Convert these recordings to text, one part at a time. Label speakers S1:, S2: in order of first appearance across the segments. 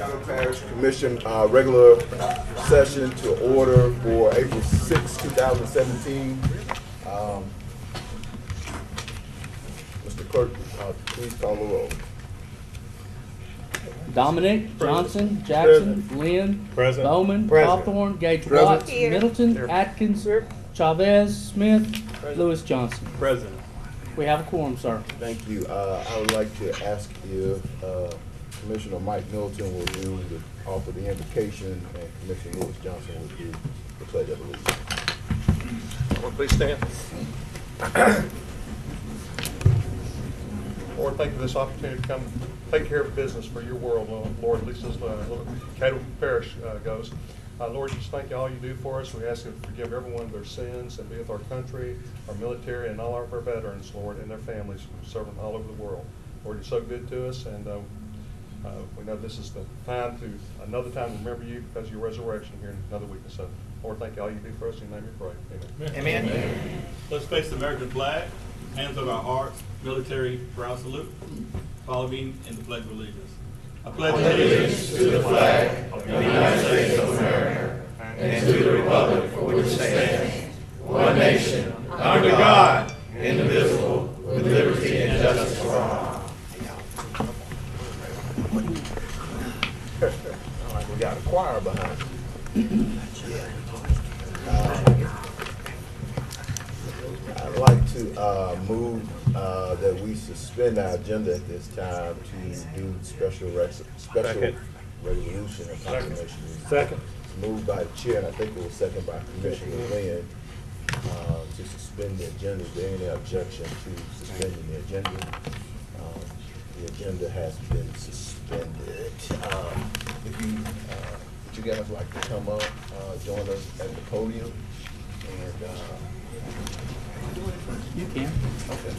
S1: Caddo Parish Commission regular session to order for April 6, 2017. Mr. Clerk, please call the roll.
S2: Dominic, Johnson, Jackson, Lynn,
S3: Present.
S2: Bowman,
S3: Present.
S2: Hawthorne, Gage
S1: Present.
S2: Watts,
S4: Here.
S2: Middleton,
S3: Here.
S2: Atkins, Chavez, Smith, Lewis Johnson.
S3: President.
S2: We have a quorum, sir.
S1: Thank you. I would like to ask if Commissioner Mike Middleton will do offer the invocation, and Commissioner Lewis Johnson will do the pledge of allegiance.
S3: Lord, please stand. Lord, thank you for this opportunity to come take care of business for your world, Lord, at least as Caddo Parish goes. Lord, just thank you all you do for us. We ask you to forgive everyone of their sins and be with our country, our military, and all of our veterans, Lord, and their families serving all over the world. Lord, you're so good to us, and we know this is the time another time to remember you because of your resurrection here in another week or so. Lord, thank you all you do for us. In your name we pray. Amen.
S5: Amen. Let's face the American flag, hands over our hearts, military proud salute. Follow me in the Pledge of Allegiance. I pledge allegiance to the flag of the United States of America and to the republic for which it stands, one nation, under God, indivisible, with liberty and justice for all.
S1: All right, we got a choir behind us. I'd like to move that we suspend our agenda at this time to do special
S3: Second.
S1: resolution and proclamation.
S3: Second.
S1: Moved by the chair, and I think it was seconded by Commissioner Lynn, to suspend the agenda. Is there any objection to suspending the agenda? The agenda has been suspended. If you guys like to come up, join us at the podium, and
S2: You can.
S1: okay.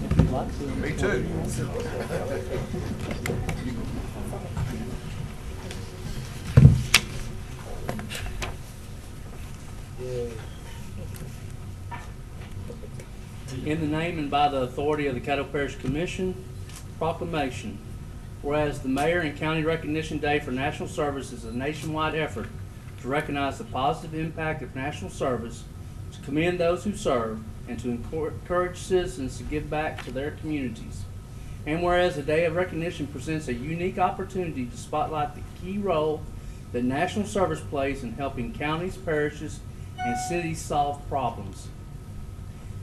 S2: If you'd like to.
S1: Me too.
S2: In the name and by the authority of the Caddo Parish Commission, proclamation. Whereas the Mayor and County Recognition Day for National Service is a nationwide effort to recognize the positive impact of national service, to commend those who serve, and to encourage citizens to give back to their communities. And whereas the Day of Recognition presents a unique opportunity to spotlight the key role that national service plays in helping counties, parishes, and cities solve problems.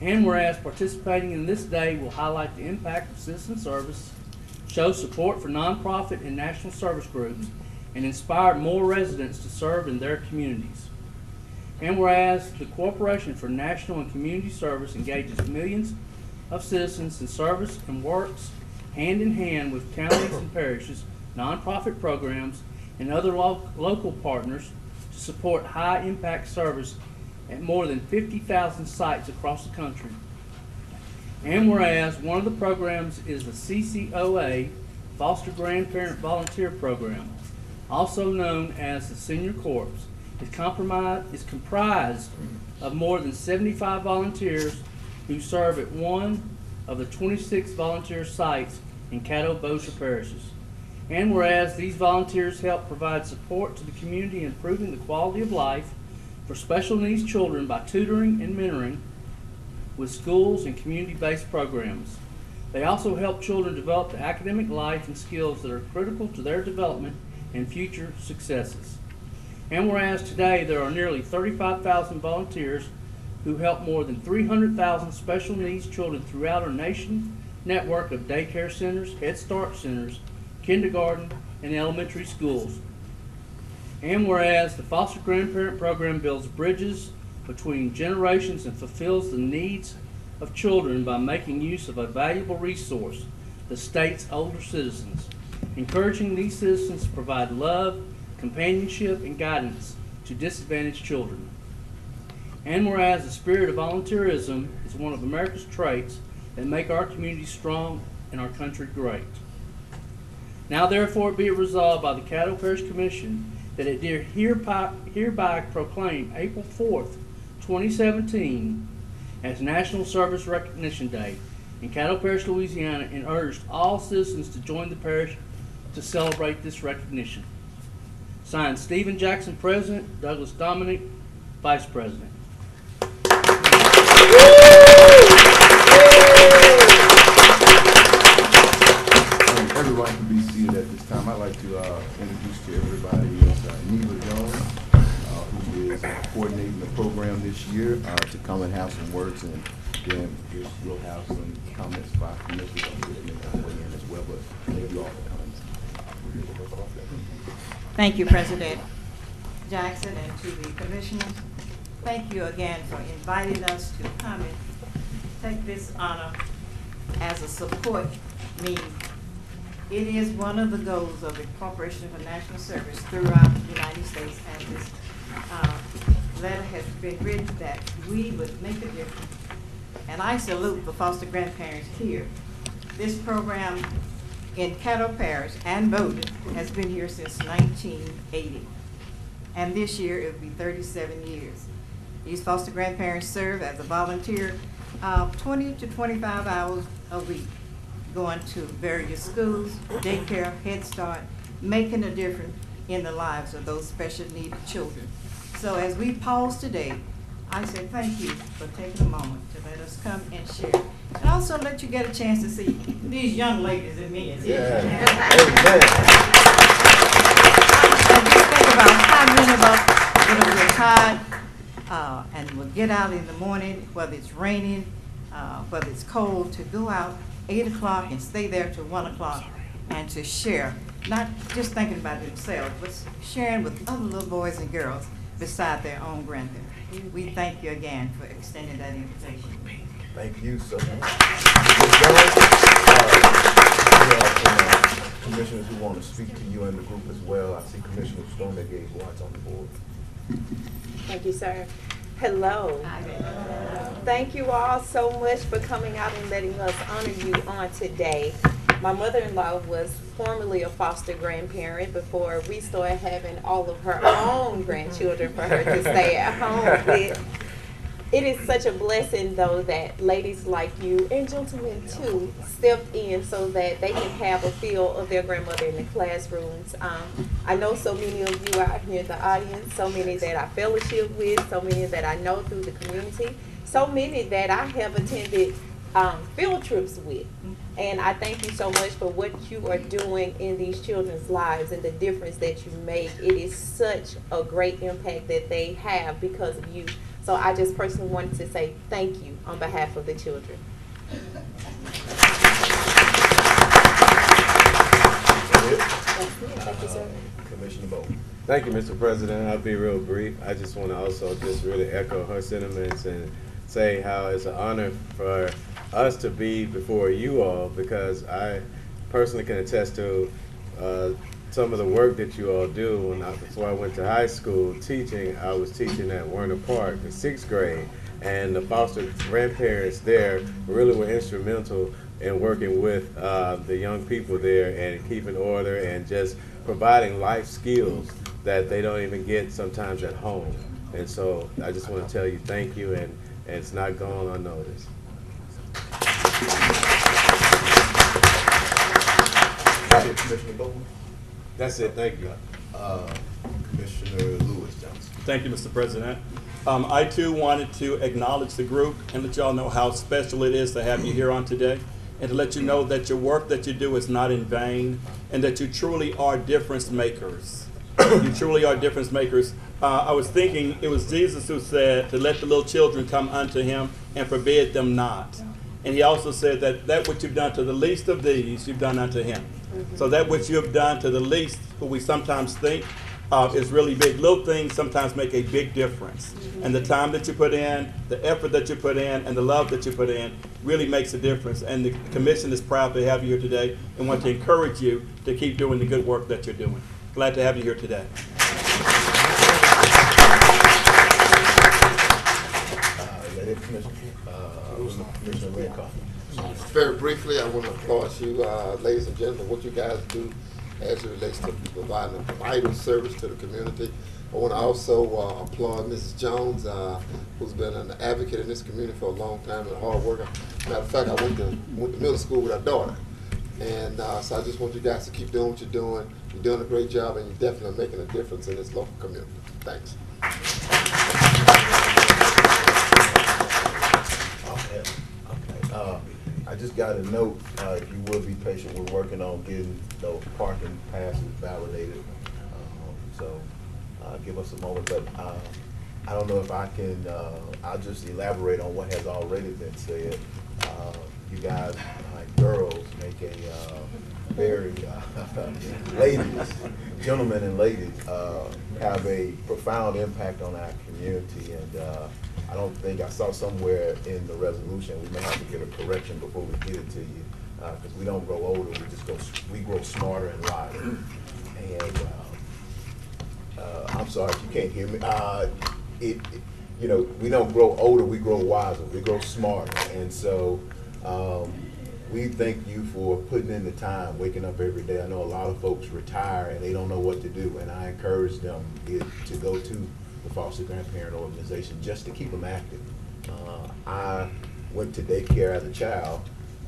S2: And whereas participating in this day will highlight the impact of citizen service, show support for nonprofit and national service groups, and inspire more residents to serve in their communities. And whereas the Corporation for National and Community Service engages millions of citizens in service and works hand in hand with counties and parishes, nonprofit programs, and other local partners to support high impact service at more than 50,000 sites across the country. And whereas one of the programs is the CCOA, Foster Grandparent Volunteer Program, also known as the Senior Corps, is comprised of more than 75 volunteers who serve at one of the 26 volunteer sites in Caddo Bossier parishes. And whereas these volunteers help provide support to the community in improving the quality of life for special needs children by tutoring and mentoring with schools and community-based programs. They also help children develop the academic life and skills that are critical to their development and future successes. And whereas today there are nearly 35,000 volunteers who help more than 300,000 special needs children throughout our nation network of daycare centers, Head Start centers, kindergarten, and elementary schools. And whereas the Foster Grandparent Program builds bridges between generations and fulfills the needs of children by making use of a valuable resource, the state's older citizens, encouraging these citizens to provide love, companionship, and guidance to disadvantaged children. And whereas the spirit of volunteerism is one of America's traits that make our community strong and our country great. Now therefore be it resolved by the Caddo Parish Commission that it hereby proclaim April 4th, 2017 as National Service Recognition Day, in Caddo Parish, Louisiana, and urged all citizens to join the parish to celebrate this recognition. Signed, Stephen Jackson, President, Douglas Dominic, Vice President.
S1: Everyone can be seated at this time. I'd like to introduce to everybody Neva Jones, who is coordinating the program this year, to come and have some words, and then we'll have some comments by commissioners that may come in as well. But thank you all for coming.
S4: Thank you, President Jackson, and to the commissioners. Thank you again for inviting us to come and take this honor as a support meeting. It is one of the goals of the Corporation for National Service throughout the United States, and this letter has been written that we would make a difference. And I salute the foster grandparents here. This program in Caddo Parish and Bowdoin has been here since 1980. And this year it will be 37 years. These foster grandparents serve as a volunteer 20 to 25 hours a week, going to various schools, daycare, Head Start, making a difference in the lives of those special needed children. So as we pause today, I say thank you for taking a moment to let us come and share. And also let you get a chance to see these young ladies and men.
S1: Yeah.
S4: And just think about how many of us, we're tired, and we'll get out in the morning, whether it's raining, whether it's cold, to go out 8 o'clock and stay there till 1 o'clock and to share, not just thinking about themselves, but sharing with other little boys and girls beside their own grandparents. We thank you again for extending that invitation.
S1: Thank you so much. Ms. Jones, we have some commissioners who want to speak to you and the group as well. I see Commissioner Stormy Gage Watts on the board.
S6: Thank you, sir. Hello. Thank you all so much for coming out and letting us honor you on today. My mother-in-law was formerly a foster grandparent before we started having all of her own grandchildren for her to stay at home with. It is such a blessing, though, that ladies like you, and gentlemen too, step in so that they can have a feel of their grandmother in the classrooms. I know so many of you out here in the audience, so many that I fellowship with, so many that I know through the community, so many that I have attended field trips with. And I thank you so much for what you are doing in these children's lives and the difference that you make. It is such a great impact that they have because of you. So I just personally wanted to say thank you on behalf of the children. Thank you, sir.
S1: Commissioner Bowe.
S7: Thank you, Mr. President. I'll be real brief. I just want to also just really echo her sentiments and say how it's an honor for us to be before you all, because I personally can attest to some of the work that you all do. Before I went to high school teaching, I was teaching at Werner Park in 6th grade, and the foster grandparents there really were instrumental in working with the young people there and keeping order and just providing life skills that they don't even get sometimes at home. And so I just want to tell you thank you, and it's not gone unnoticed.
S1: Commissioner Bowe.
S7: That's it. Thank you.
S1: Commissioner Lewis Johnson.
S5: Thank you, Mr. President. I too wanted to acknowledge the group and let y'all know how special it is to have you here on today, and to let you know that your work that you do is not in vain, and that you truly are difference makers. You truly are difference makers. I was thinking it was Jesus who said to let the little children come unto him and forbid them not. And he also said that which you've done to the least of these, you've done unto him. So that which you have done to the least, who we sometimes think is really big. Little things sometimes make a big difference. And the time that you put in, the effort that you put in, and the love that you put in really makes a difference. And the commission is proud to have you here today and want to encourage you to keep doing the good work that you're doing. Glad to have you here today.
S8: Very briefly, I want to applaud you, ladies and gentlemen, what you guys do as it relates to providing a vital service to the community. I want to also applaud Mrs. Jones, who's been an advocate in this community for a long time and a hard worker. Matter of fact, I went to middle school with her daughter. And so I just want you guys to keep doing what you're doing. You're doing a great job, and you're definitely making a difference in this local community. Thanks.
S1: Okay. I just got a note, if you would be patient, we're working on getting those parking passes validated. So give us a moment, but I don't know if I can, I'll just elaborate on what has already been said. You guys, girls, make a very, ladies, gentlemen and ladies, have a profound impact on our community. And I don't think, I saw somewhere in the resolution, we may have to get a correction before we get it to you, because we don't grow older, we grow smarter and wiser. And I'm sorry if you can't hear me. You know, we don't grow older, we grow wiser, we grow smarter. And so we thank you for putting in the time, waking up every day. I know a lot of folks retire and they don't know what to do, and I encourage them to go to the foster grandparent organization just to keep them active. I went to daycare as a child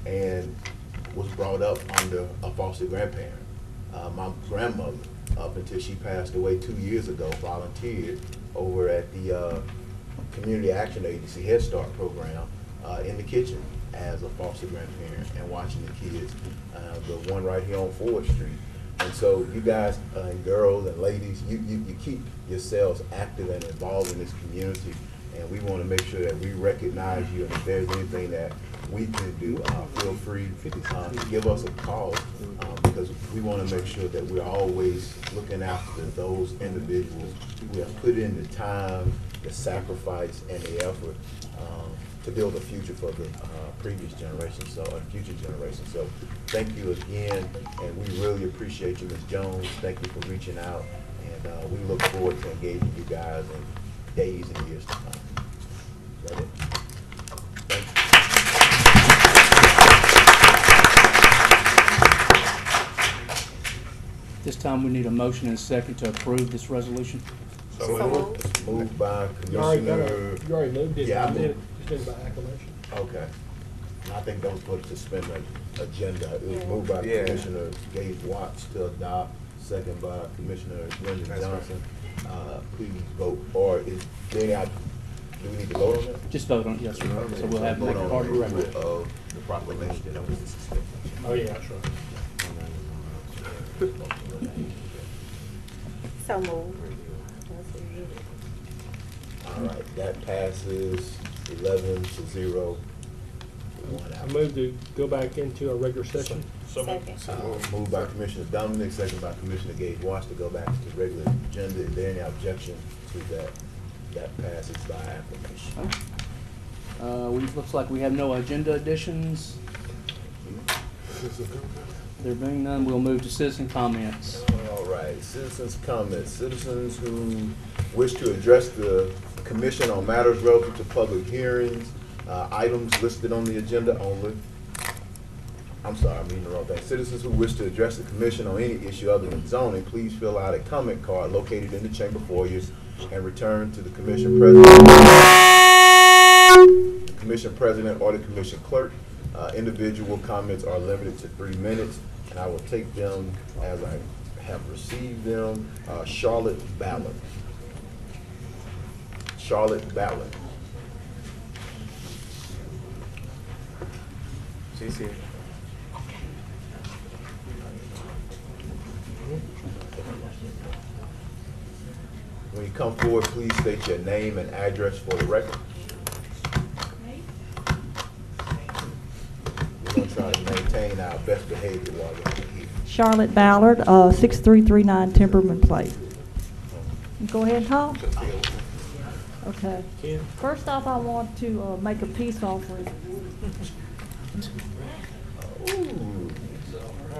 S1: and was brought up under a foster grandparent. My grandmother, up until she passed away 2 years ago, volunteered over at the Community Action Agency Head Start program in the kitchen as a foster grandparent and watching the kids, the one right here on 4th Street. And so you guys, girls and ladies, you keep yourselves active and involved in this community, and we want to make sure that we recognize you, and if there's anything that we can do, feel free to give us a call, because we want to make sure that we're always looking after those individuals who have put in the time, the sacrifice, and the effort to build a future for the previous generation, so future generations. So thank you again, and we really appreciate you, Ms. Jones. Thank you for reaching out, and we look forward to engaging you guys in days and years to come. Is that it? Thank you.
S2: This time we need a motion and a second to approve this resolution.
S6: So moved.
S1: It's moved by
S9: You already
S1: Commissioner.
S9: moved it.
S1: Yeah, I
S9: You did
S1: moved.
S9: it just by acclamation.
S1: Okay. And I think those were to suspend the agenda. It was
S6: Yeah.
S1: moved by
S7: Yeah.
S1: Commissioner Gabe Watts to adopt, second by Commissioner Lyndon
S7: That's right.
S1: Johnson. Please vote, or is there any, do we need to vote on that?
S2: Just vote on it, yes, sir. So we'll have
S1: Vote
S2: make
S1: on
S2: a part of the record.
S1: approval of the proclamation that was suspended.
S9: Oh, yeah, that's right.
S6: So moved.
S1: All right, that passes 11-0. One
S9: I
S1: out.
S9: move to go back into a regular session.
S6: Second.
S1: Moved by Commissioner Dominic, second by Commissioner Gage Watts to go back to the regular agenda. Is there any objection to that? That passes by acclamation.
S2: Looks like we have no agenda additions. There being none, we'll move to citizen comments.
S1: All right, citizens' comments. Citizens who wish to address the commission on matters relative to public hearings, items listed on the agenda only. I'm sorry, I'm reading the wrong thing. Citizens who wish to address the commission on any issue other than zoning, please fill out a comment card located in the chamber foyers and return to the commission president or the commission clerk. Individual comments are limited to 3 minutes, and I will take them as I have received them. Charlotte Ballard. Charlotte Ballard.
S7: She's here.
S1: When you come forward, please state your name and address for the record. We're going to try to maintain our best behavior while you're here.
S10: Charlotte Ballard, 6339 Timberman Place. Go ahead and talk. Okay.
S9: Ken?
S10: First off, I want to make a peace offering.
S1: Ooh.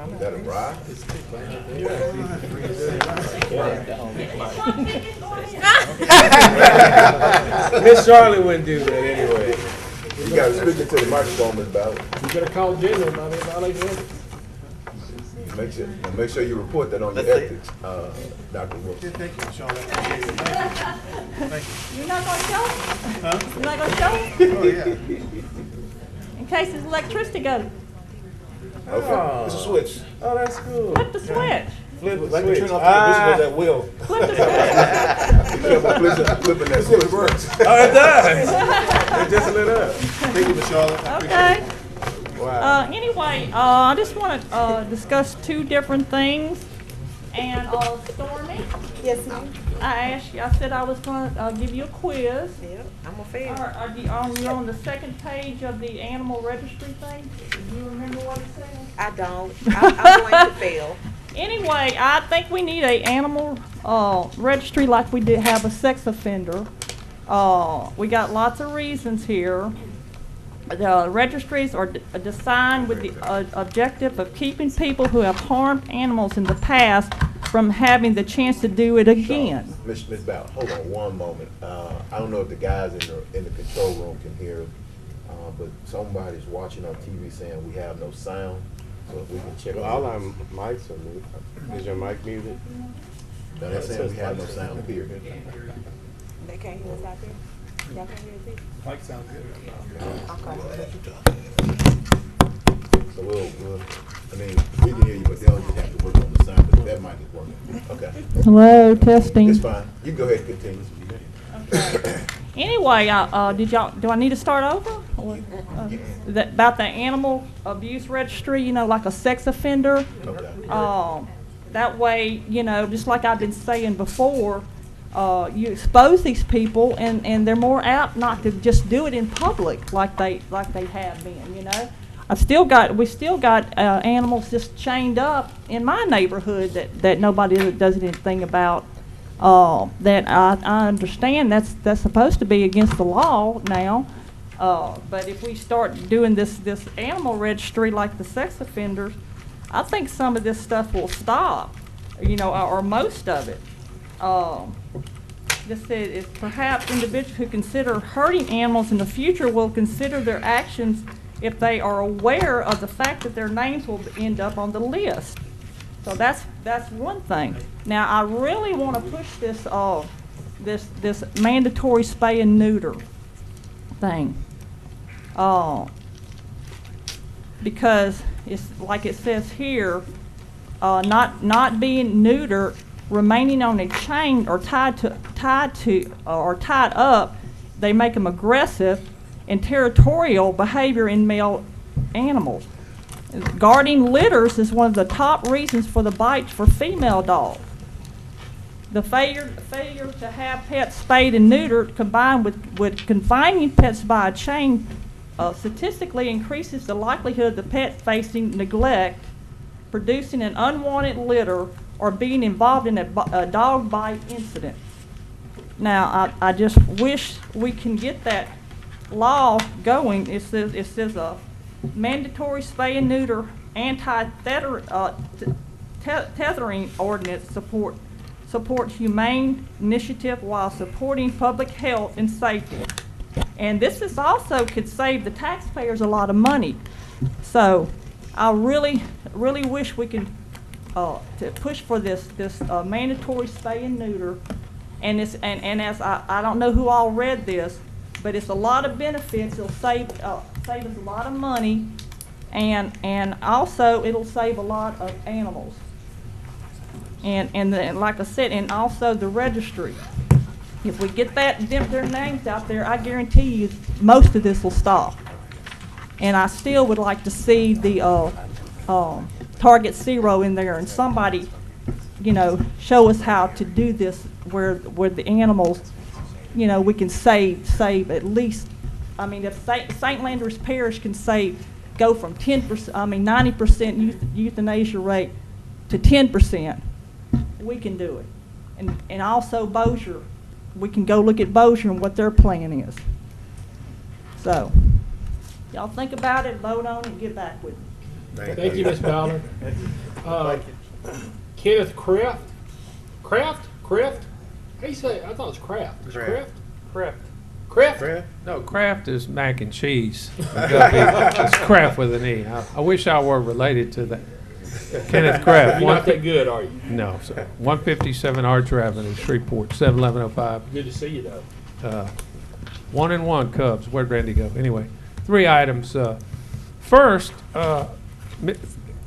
S1: Is that a bride?
S7: Miss Charlotte wouldn't do that anyway.
S1: You got to speak into the microphone, Ms. Ballard.
S9: You better call Jimmy, not even
S1: Make sure you report that on your
S11: That's it.
S1: ethics, Dr. Wilson.
S11: Thank you, Charlotte. Thank you.
S10: You're not gonna show?
S11: Huh?
S10: You're not gonna show?
S11: Oh, yeah.
S10: In case his electricity goes,
S1: Okay, it's a switch.
S7: Oh, that's cool.
S10: flip the switch.
S1: Flip it, like you turn off
S7: Ah.
S1: the television at will.
S10: Flip the switch.
S1: Flipping that switch works.
S7: Oh, it does. It just lit up.
S11: Thank you, Miss Charlotte. I appreciate
S10: Okay.
S11: it.
S7: Wow.
S10: Anyway, I just want to discuss two different things. And Stormy,
S6: Yes, ma'am.
S10: I asked you, I said I was going to give you a quiz.
S6: Yep, I'm a fan.
S10: Are you on the second page of the animal registry thing? Do you remember what it says?
S6: I don't. I'm going to fail.
S10: Anyway, I think we need a animal registry like we did have a sex offender. We got lots of reasons here. The registries are designed with the objective of keeping people who have harmed animals in the past from having the chance to do it again.
S1: Miss Ballard, hold on one moment. I don't know if the guys in the control room can hear, but somebody's watching on TV saying we have no sound, so if we can check.
S7: Well, all our mics are muted. Is your mic muted?
S1: No, they're saying we have no sound here.
S6: They can't hear us out there? Y'all can't hear us either?
S11: Mike sounds good.
S1: So we'll, I mean, we can hear you, but they'll just have to work on the sound, but that mic is working. Okay.
S10: Hello, testing.
S1: It's fine. You can go ahead and continue.
S10: Anyway, do I need to start over? Or, about the animal abuse registry, you know, like a sex offender?
S1: Okay.
S10: That way, you know, just like I've been saying before, you expose these people and they're more apt not to just do it in public like they have been, you know. we still got animals just chained up in my neighborhood that nobody does anything about. That I understand that's supposed to be against the law now. But if we start doing this animal registry like the sex offenders, I think some of this stuff will stop, you know, or most of it. Just said it's perhaps individuals who consider hurting animals in the future will consider their actions if they are aware of the fact that their names will end up on the list. So that's one thing. Now I really want to push this this mandatory spay and neuter thing, because it's like it says here, not being neutered, remaining on a chain or tied up, they make them aggressive and territorial behavior in male animals. Guarding litters is one of the top reasons for the bites for female dogs. The failure to have pets spayed and neutered combined with confining pets by a chain statistically increases the likelihood of the pet facing neglect, producing an unwanted litter, or being involved in a dog bite incident. Now, I just wish we can get that law going. It says a mandatory spay and neuter anti-tethering ordinance support humane initiative while supporting public health and safety. And this is also could save the taxpayers a lot of money. So I really wish we can to push for this mandatory spay and neuter. And as I don't know who all read this, but it's a lot of benefits. It'll save us a lot of money, and also it'll save a lot of animals. And like I said, and also the registry. If we get their names out there, I guarantee you most of this will stop. And I still would like to see the Target Zero in there, and somebody, you know, show us how to do this where the animals, you know, we can save at least. I mean, if St. Landers Parish can go from 90% euthanasia rate to 10%, we can do it. And also Bossier, we can go look at Bossier and what their plan is. So, y'all think about it, vote on it, and get back with me.
S9: Thank you, Ms. Ballard. Kenneth Kraft? How you say it? I thought it was Kraft. It's Kraft? Kraft?
S12: No, Kraft is mac and cheese. It's Kraft with an E. I wish I were related to that. Kenneth Kraft.
S9: You're not that good, are you?
S12: No, sir. 157 Archer Avenue, Shreveport, 71105.
S9: Good to see you, though.
S12: 1-1 Cubs. Where'd Randy go? Anyway, 3 items. First,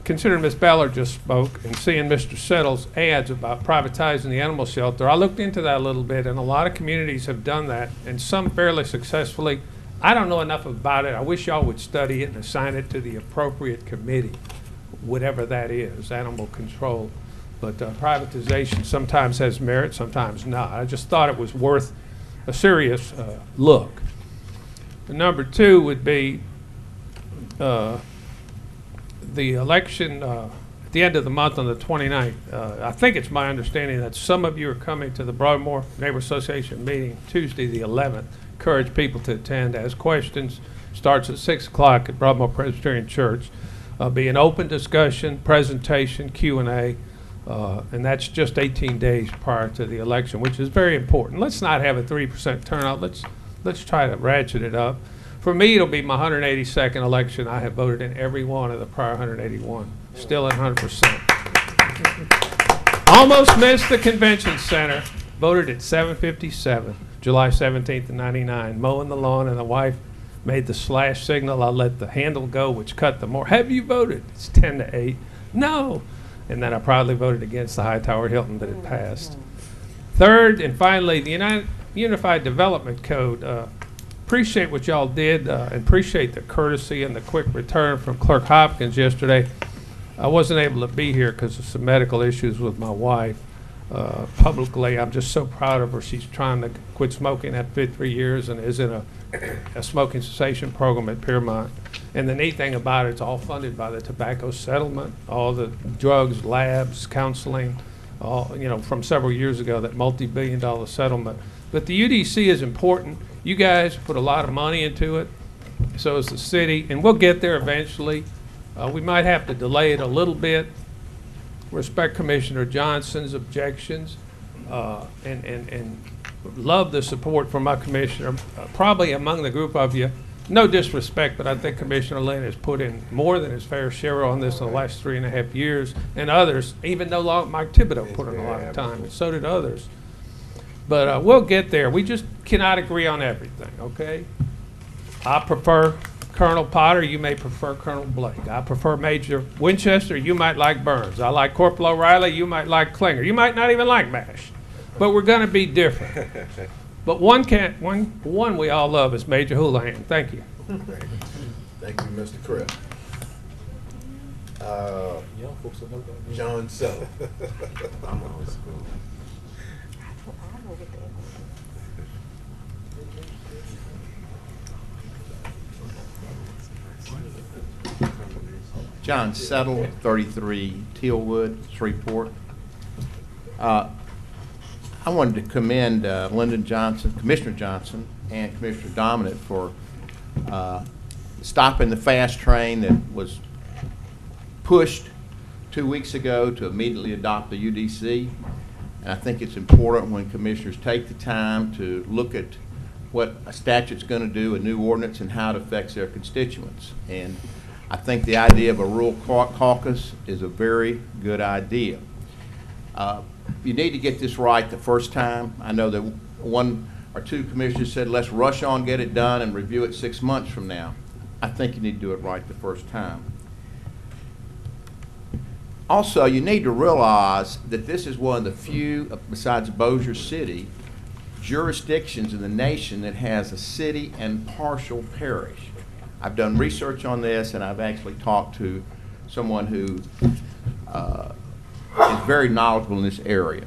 S12: considering Ms. Ballard just spoke and seeing Mr. Settle's ads about privatizing the animal shelter, I looked into that a little bit, and a lot of communities have done that, and some fairly successfully. I don't know enough about it. I wish y'all would study it and assign it to the appropriate committee, whatever that is, animal control. But privatization sometimes has merit, sometimes not. I just thought it was worth a serious look. The number 2 would be the election at the end of the month on the 29th. I think it's my understanding that some of you are coming to the Broadmoor Neighbor Association meeting Tuesday the 11th. Encourage people to attend, ask questions. Starts at 6 o'clock at Broadmoor Presbyterian Church. Be an open discussion, presentation, Q&A, and that's just 18 days prior to the election, which is very important. Let's not have a 3% turnout. Let's try to ratchet it up. For me, it'll be my 182nd election. I have voted in every one of the prior 181. Still at 100%. Almost missed the convention center. Voted at 7:57, July 17th of 99. Mowing the lawn, and the wife made the slash signal. I let the handle go, which cut the more. Have you voted? It's 10-8. No. And then I proudly voted against the Hightower Hilton, but it passed. Third, and finally, the Unified Development Code. Appreciate what y'all did, and appreciate the courtesy and the quick return from Clerk Hopkins yesterday. I wasn't able to be here because of some medical issues with my wife. Publicly, I'm just so proud of her. She's trying to quit smoking at 53 years and is in a smoking cessation program at Piermont. And the neat thing about it, it's all funded by the tobacco settlement, all the drugs, labs, counseling, all, from several years ago, that multi-billion-dollar settlement. But the UDC is important. You guys put a lot of money into it, so is the city, and we'll get there eventually. We might have to delay it a little bit. Respect Commissioner Johnson's objections, and love the support from my commissioner. Probably among the group of you, no disrespect, but I think Commissioner Lynn has put in more than his fair share on this in the last 3.5 years, and others, even though Mike Thibodeau put in a lot of time, and so did others. But we'll get there. We just cannot agree on everything, okay? I prefer Colonel Potter. You may prefer Colonel Blake. I prefer Major Winchester. You might like Burns. I like Corporal O'Reilly. You might like Klinger. You might not even like MASH. But we're going to be different. But one we all love is Major Houlihan. Thank you.
S1: Thank you, Mr. Kraft. John Settle. I'm old school.
S13: John Settle, 33 Tealwood, Shreveport. I wanted to commend Lyndon Johnson, Commissioner Johnson, and Commissioner Dominant for stopping the fast train that was pushed 2 weeks ago to immediately adopt the UDC. And I think it's important when commissioners take the time to look at what a statute's going to do, a new ordinance, and how it affects their constituents. And I think the idea of a rural caucus is a very good idea. You need to get this right the first time. I know that 1 or 2 commissioners said, let's rush on, get it done, and review it 6 months from now. I think you need to do it right the first time. Also, you need to realize that this is one of the few, besides Bossier City, jurisdictions in the nation that has a city and partial parish. I've done research on this, and I've actually talked to someone who is very knowledgeable in this area.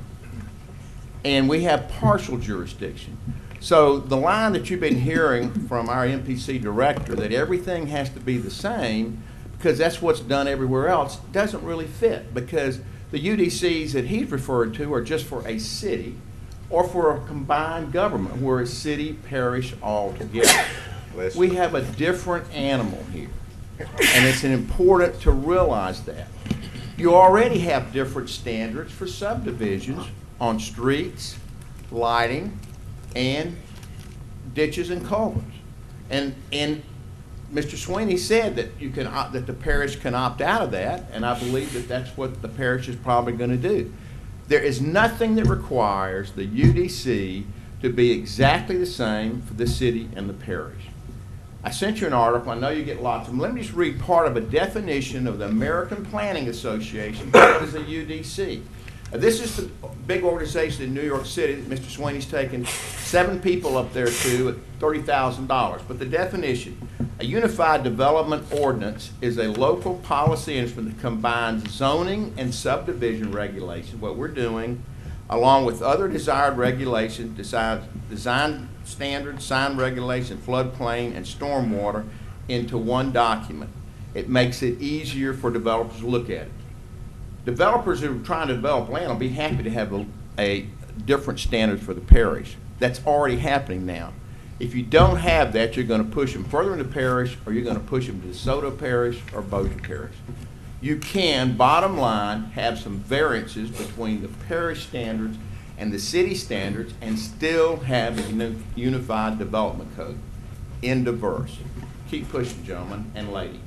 S13: And we have partial jurisdiction. So the line that you've been hearing from our MPC director, that everything has to be the same because that's what's done everywhere else, doesn't really fit, because the UDCs that he's referred to are just for a city or for a combined government where it's city, parish, all together. We have a different animal here, and it's important to realize that. You already have different standards for subdivisions on streets, lighting, and ditches and culverts. And Mr. Sweeney said that you can that the parish can opt out of that, and I believe that that's what the parish is probably going to do. There is nothing that requires the UDC to be exactly the same for the city and the parish. I sent you an article. I know you get lots of them. Let me just read part of a definition of the American Planning Association. What is a UDC? This is the big organization in New York City that Mr. Sweeney's taken 7 people up there to at $30,000. But the definition, a unified development ordinance is a local policy instrument that combines zoning and subdivision regulation, what we're doing, along with other desired regulations, design standards, sign regulation, floodplain, and stormwater into one document. It makes it easier for developers to look at it. Developers who are trying to develop land will be happy to have a different standard for the parish. That's already happening now. If you don't have that, you're going to push them further into parish, or you're going to push them to DeSoto Parish or Bossier Parish. You can, bottom line, have some variances between the parish standards and the city standards and still have a unified development code in diverse. Keep pushing, gentlemen and lady.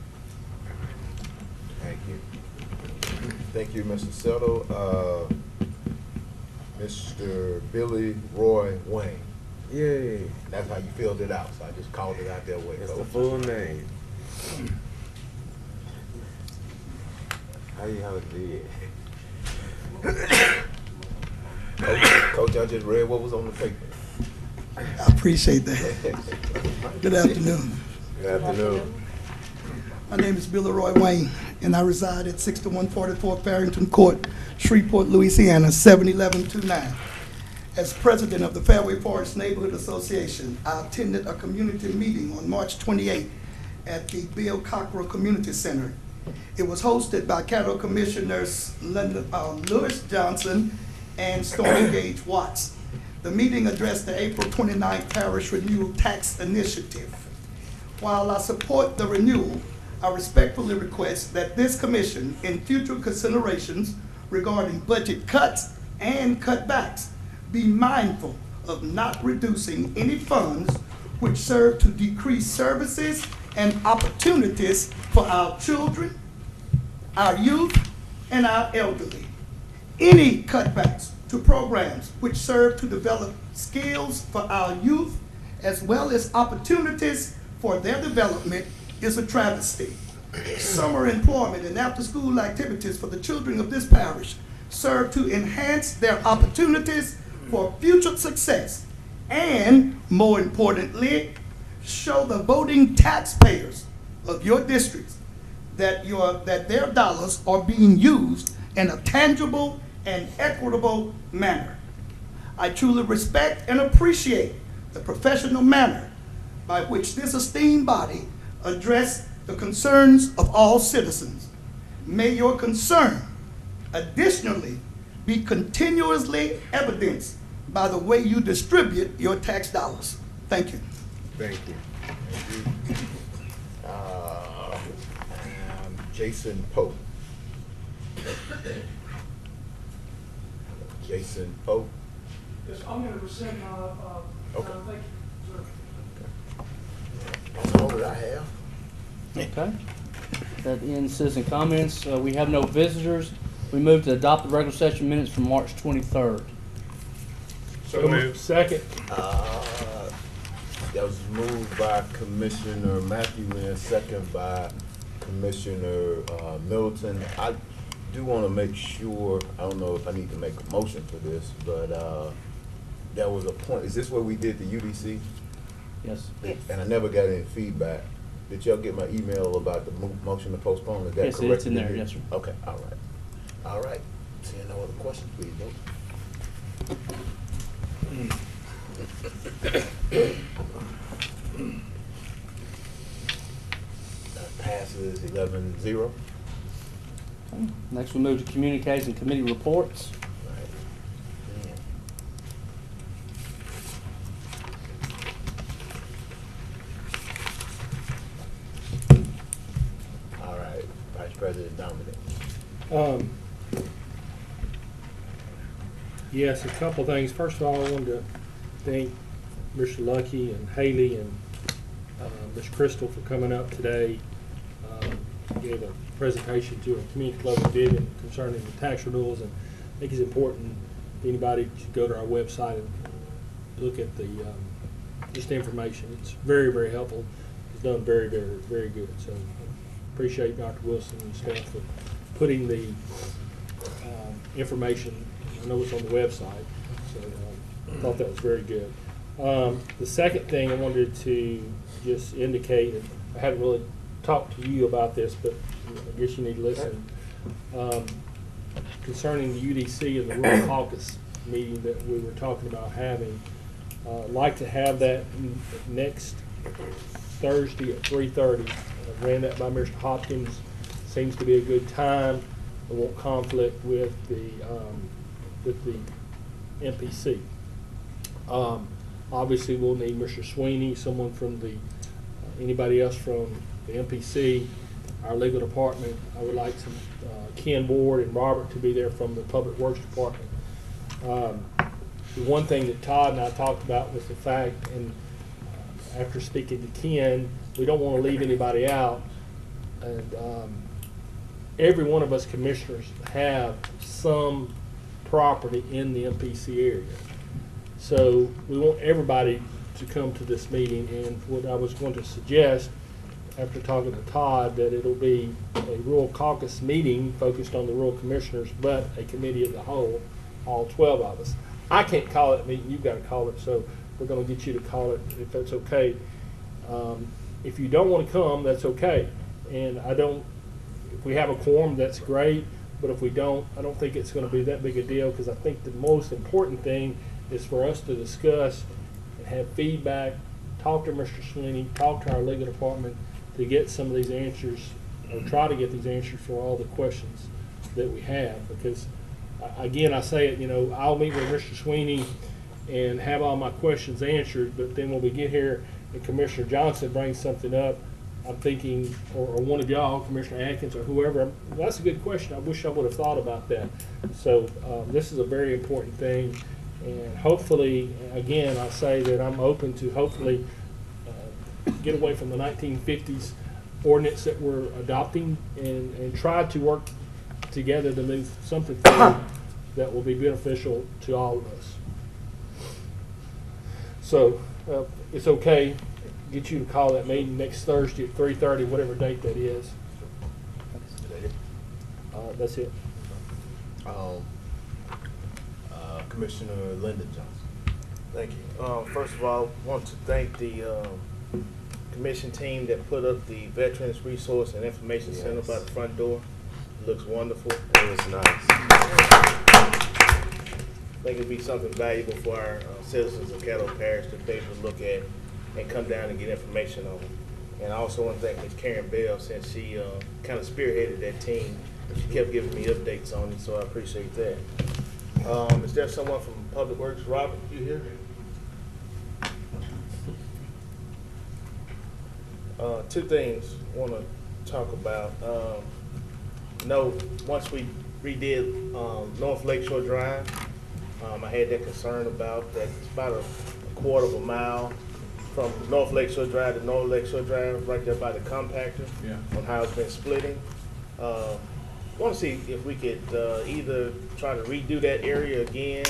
S1: Thank you. Thank you, Mr. Settle. Mr. Billy Roy Wayne.
S7: Yay.
S1: That's how you filled it out, so I just called it out that way.
S7: That's the full name. How you have
S1: Coach, I just read what was on the paper.
S14: I appreciate that. Good afternoon.
S7: Good afternoon.
S14: My name is Billy Roy Wayne, and I reside at 6144 Farrington Court, Shreveport, Louisiana, 71129. As president of the Fairway Forest Neighborhood Association, I attended a community meeting on March 28th at the Bill Cockrell Community Center. It was hosted by Caddo Commissioners Lewis Johnson and Stormy Gage Watts. The meeting addressed the April 29th Parish Renewal Tax Initiative. While I support the renewal, I respectfully request that this commission, in future considerations regarding budget cuts and cutbacks, be mindful of not reducing any funds which serve to decrease services and opportunities for our children, our youth, and our elderly. Any cutbacks to programs which serve to develop skills for our youth, as well as opportunities for their development, is a travesty. Summer employment and after-school activities for the children of this parish serve to enhance their opportunities for future success and, more importantly, show the voting taxpayers of your districts that their dollars are being used in a tangible and equitable manner. I truly respect and appreciate the professional manner by which this esteemed body address the concerns of all citizens. May your concern additionally be continuously evidenced by the way you distribute your tax dollars. Thank you.
S7: Thank you.
S1: Thank you. Jason Pope. Jason Pope.
S15: Yes, I'm going to present
S1: Okay.
S15: thank you, sir.
S1: That's all that I have.
S2: Okay. That ends citizen comments. We have no visitors. We move to adopt the regular session minutes from March 23rd.
S9: So moved. Second.
S1: That was moved by Commissioner Matthew and second by Commissioner Middleton. I do want to make sure, I don't know if I need to make a motion for this, but there was a point, is this where we did the UDC?
S2: Yes.
S1: And I never got any feedback. Did y'all get my email about the motion to postpone? Is that
S2: Yes,
S1: correct?
S2: it's in there, yes, sir.
S1: Okay, all right. All right. Seeing no other questions, please vote. That passes 11-0.
S2: Next, we move to communications and committee reports.
S1: All right, Vice President Dominic.
S9: Yes, a couple things. First of all, I wanted to thank Mr. Lucky and Haley and Ms. Crystal for coming up today. Gave a presentation to a community club in Vivian concerning the tax renewals, and I think it's important anybody should go to our website and look at the just information. It's very, very helpful. It's done very, very, very good. So appreciate Dr. Wilson and staff for putting the information. I know it's on the website, so I thought that was very good. The second thing I wanted to just indicate, and I haven't really talked to you about this, but I guess you need to listen, concerning the UDC and the Rural Caucus meeting that we were talking about having. I'd like to have that next Thursday at 3:30. Ran that by Mr. Hopkins. Seems to be a good time. I won't conflict with the MPC. Obviously, we'll need Mr. Sweeney, someone from the anybody else from the MPC, our legal department. I would like some Ken Ward and Robert to be there from the Public Works Department. The one thing that Todd and I talked about was the fact, and after speaking to Ken, we don't want to leave anybody out. And every one of us commissioners have some property in the MPC area. So we want everybody to come to this meeting, and what I was going to suggest after talking to Todd, that it'll be a rural caucus meeting focused on the rural commissioners, but a committee of the whole, all 12 of us. I can't call it a meeting, you've got to call it, so we're going to get you to call it if that's okay. If you don't want to come, that's okay. And if we have a quorum, that's great, but if we don't, I don't think it's going to be that big a deal, because I think the most important thing is for us to discuss and have feedback, talk to Mr. Sweeney, talk to our legal department to get some of these answers, or try to get these answers for all the questions that we have. Because, again, I say it, I'll meet with Mr. Sweeney and have all my questions answered, but then when we get here and Commissioner Johnson brings something up, I'm thinking, or one of y'all, Commissioner Atkins or whoever, well, that's a good question. I wish I would have thought about that. So this is a very important thing. And hopefully, again, I say that I'm open to hopefully get away from the 1950s ordinance that we're adopting and try to work together to move something forward that will be beneficial to all of us. So it's okay. Get you to call that meeting next Thursday at 3:30, whatever date that is. That's it.
S1: Commissioner Lyndon Johnson. Thank you. First of all, I want to thank the commission team that put up the Veterans Resource and Information Center by the front door. It looks wonderful. It was nice. I think it'd be something valuable for our citizens of Caddo Parish to be able to look at and come down and get information on. And I also want to thank Ms. Karen Bell, since she kind of spearheaded that team. She kept giving me updates on it, so I appreciate that. Is there someone from Public Works? Robert, you here? Two things I want to talk about. Once we redid North Lakeshore Drive, I had that concern about that. It's about a quarter of a mile from North Lakeshore Drive to North Lakeshore Drive, right there by the compactor, on how it's been splitting. I want to see if we could either try to redo that area again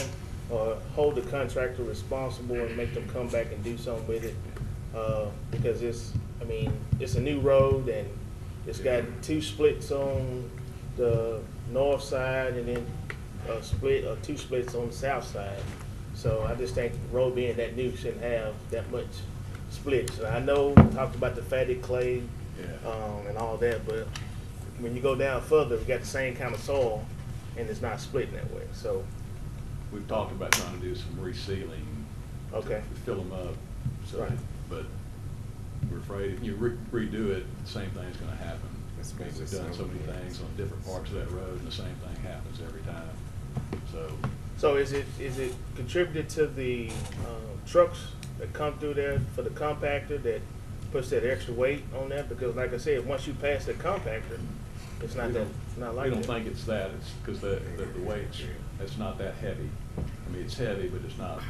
S1: or hold the contractor responsible and make them come back and do something with it. Because it's a new road, and it's got two splits on the north side and then a split or two splits on the south side. So I just think the road being that new shouldn't have that much splits. I know we talked about the fatty clay and all that, but when you go down further, we got the same kind of soil, and it's not splitting that way. So
S16: we've talked about trying to do some resealing to fill them up. So,
S1: right.
S16: But we're afraid if you redo it, the same thing's going to happen. We've done so many things on different parts of that road, and the same thing happens every time.
S1: So is it contributed to the trucks that come through there for the compactor that puts that extra weight on that? Because like I said, once you pass the compactor, it's not that.
S16: We don't think it's that. It's because the weight's it's not that heavy. I mean, it's heavy, but it's not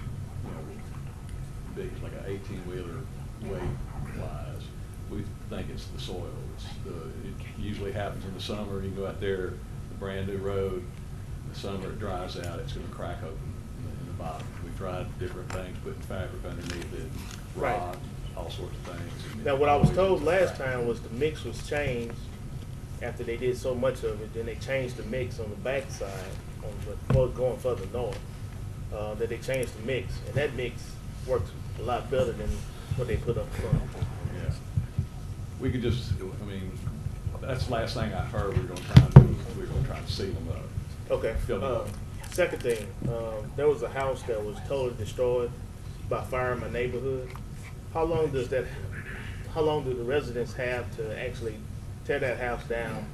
S16: big. It's like an 18-wheeler weight. wise. We think it's the soil. It usually happens in the summer. You go out there, the brand new road, in the summer it dries out, it's gonna crack open in the bottom. We tried different things, putting fabric underneath it,
S17: Right.
S16: rock, all sorts of things.
S17: Now, what I was
S16: Always
S17: told last
S16: crack.
S17: time was the mix was changed after they did so much of it. Then they changed the mix on the backside, going further north. That they changed the mix, and that mix works a lot better than what they put up front.
S16: Yeah. We could just, I mean, that's the last thing I heard we were gonna try and do, we were gonna try and seal them up.
S17: Okay.
S16: Fill them up.
S17: Second thing, there was a house that was totally destroyed by fire in my neighborhood. How long do the residents have to actually tear that house down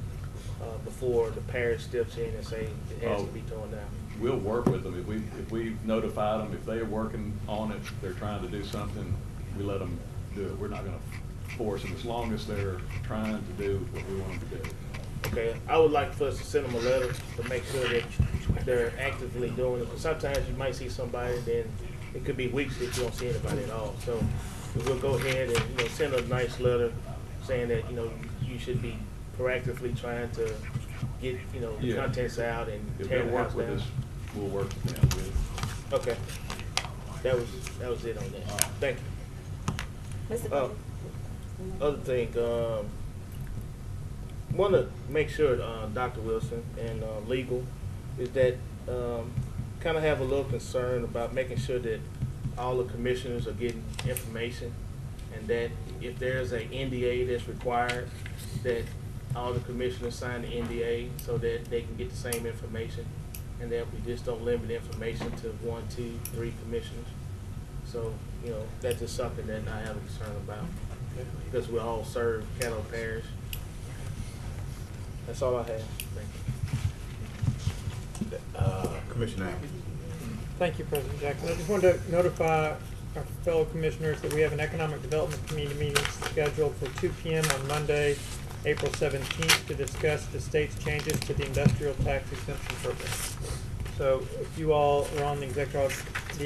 S17: before the parish steps in and say it has to be torn down?
S16: We'll work with them. If we notify them, if they're working on it, they're trying to do something, we let them do it. We're not gonna force them as long as they're trying to do what we want them to do.
S17: Okay, I would like for us to send them a letter to make sure that they're actively doing it. Because sometimes you might see somebody, then it could be weeks that you don't see anybody at all. So we'll go ahead and, send a nice letter saying that, you should be proactively trying to get, the
S16: Yeah.
S17: contents out and
S16: If
S17: tear
S16: they
S17: the
S16: work
S17: house
S16: with
S17: down.
S16: us, we'll work with them.
S17: Okay, that was it on that. Thank you.
S6: Mr. Bowman?
S17: Other thing, want to make sure, Dr. Wilson and legal, is that kind of have a little concern about making sure that all the commissioners are getting information, and that if there's a NDA that's required, that all the commissioners sign the NDA so that they can get the same information, and that we just don't limit information to 1, 2, 3 commissioners. So, that's just something that I have a concern about, because we all serve Caddo Parish. That's all I have. Thank you.
S1: Commissioner Atkins.
S18: Thank you, President Jackson. I just wanted to notify our fellow commissioners that we have an Economic Development Committee meeting scheduled for 2 p.m. on Monday, April 17th, to discuss the state's changes to the industrial tax exemption program. So if you all are on the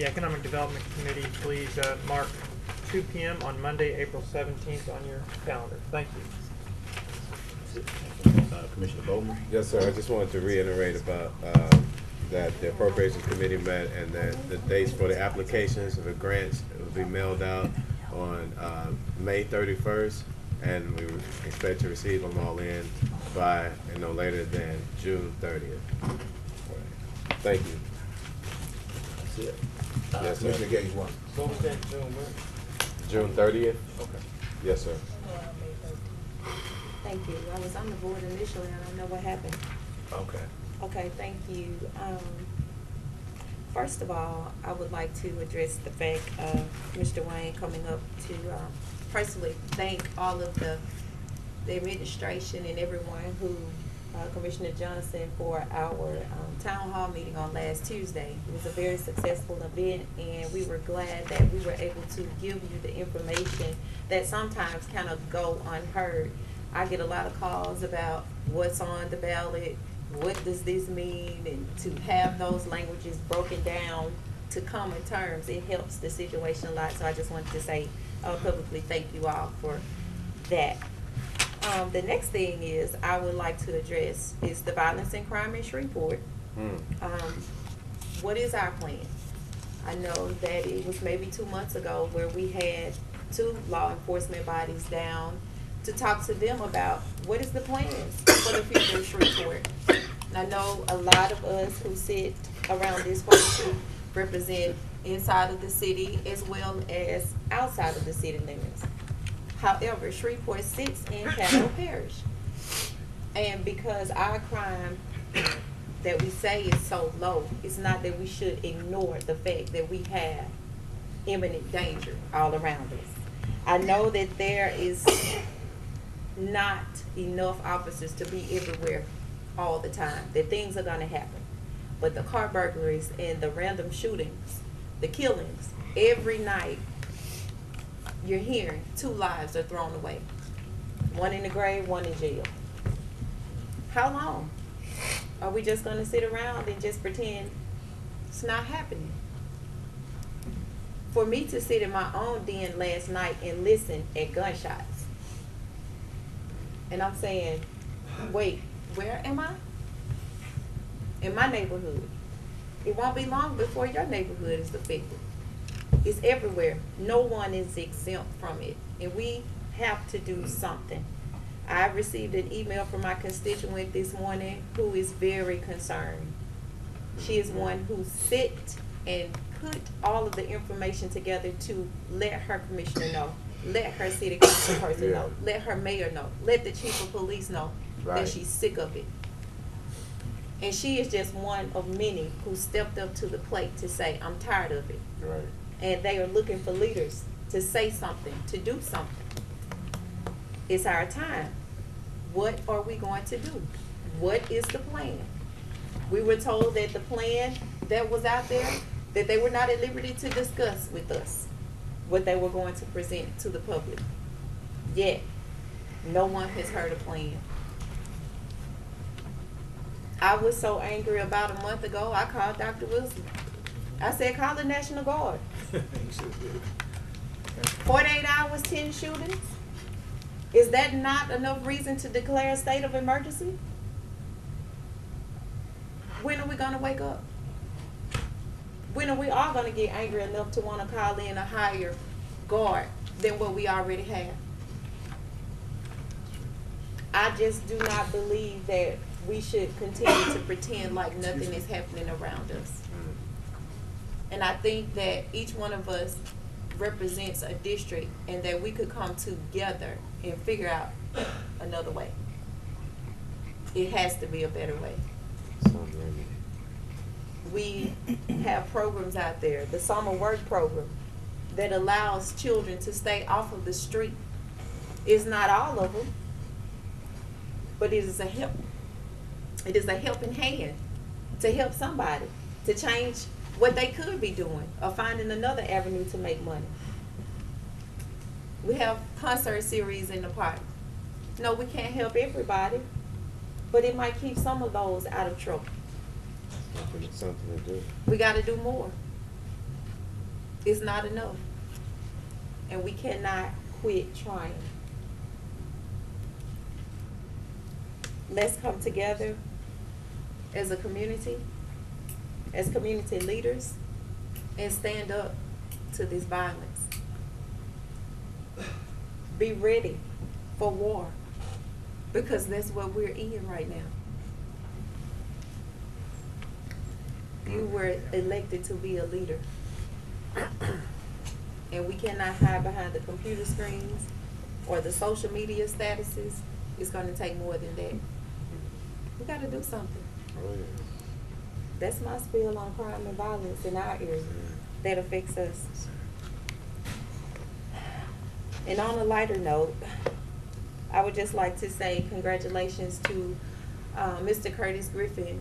S18: Economic Development Committee, please mark 2 p.m. on Monday, April 17th on your calendar. Thank you.
S1: Commissioner Bowman.
S7: Yes, sir. I just wanted to reiterate about that the Appropriations Committee met, and that the dates for the applications of the grants will be mailed out on May 31st, and we expect to receive them all in by no later than June 30th. Thank you.
S1: That's it.
S7: Yes, sir.
S1: Commissioner Gates, one.
S17: What was that, June, what?
S7: June 30th?
S17: Okay.
S7: Yes, sir.
S6: Thank you. I was on the board initially, and I don't know what happened.
S1: Okay.
S6: Okay, thank you. First of all, I would like to address the fact of Mr. Wayne coming up to personally thank all of the administration and everyone who, Commissioner Johnson, for our town hall meeting on last Tuesday. It was a very successful event, and we were glad that we were able to give you the information that sometimes kind of go unheard. I get a lot of calls about what's on the ballot, what does this mean, and to have those languages broken down to common terms, it helps the situation a lot. So I just wanted to say publicly thank you all for that. The next thing is I would like to address is the violence and crime in Shreveport. What is our plan? I know that it was maybe 2 months ago where we had 2 law enforcement bodies down to talk to them about what is the plans for the future of Shreveport. And I know a lot of us who sit around this function represent inside of the city as well as outside of the city limits. However, Shreveport sits in Caddo Parish. And because our crime that we say is so low, it's not that we should ignore the fact that we have imminent danger all around us. I know that there is not enough officers to be everywhere all the time, that things are gonna happen. But the car burglaries and the random shootings, the killings, every night you're hearing 2 lives are thrown away. 1 in the grave, 1 in jail. How long? Are we just gonna sit around and just pretend it's not happening? for me to sit in my own den last night and listen at gunshots. And I'm saying, wait, where am I? In my neighborhood. It won't be long before your neighborhood is affected. It's everywhere. No one is exempt from it. And we have to do something. I received an email from my constituent this morning who is very concerned. She is one who sit and put all of the information together to let her commissioner know, let her city council person know, let her mayor know, let the chief of police know that she's sick of it. And she is just one of many who stepped up to the plate to say, I'm tired of it.
S1: Right.
S6: And they are looking for leaders to say something, to do something. It's our time. What are we going to do? What is the plan? We were told that the plan that was out there, that they were not at liberty to discuss with us what they were going to present to the public. Yet, no one has heard a plan. I was so angry about a month ago, I called Dr. Wilson. I said, call the National Guard. 48 hours, 10 shootings. Is that not enough reason to declare a state of emergency? When are we going to wake up? When are we all going to get angry enough to want to call in a higher guard than what we already have? I just do not believe that we should continue to pretend like nothing is happening around us. And I think that each one of us represents a district and that we could come together and figure out another way. It has to be a better way. We have programs out there, the summer work program, that allows children to stay off of the street. It's not all of them, but it is a help. It is a helping hand to help somebody to change what they could be doing or finding another avenue to make money. We have concert series in the park. No, we can't help everybody, but it might keep some of those out of trouble.
S7: Something to do.
S6: We got to do more. It's not enough. And we cannot quit trying. Let's come together as a community, as community leaders, and stand up to this violence. Be ready for war, because that's what we're in right now. You were elected to be a leader. And we cannot hide behind the computer screens or the social media statuses. It's going to take more than that. We got to do something.
S7: Oh, yeah.
S6: That's my spiel on crime and violence in our area that affects us. And on a lighter note, I would just like to say congratulations to Mr. Curtis Griffin,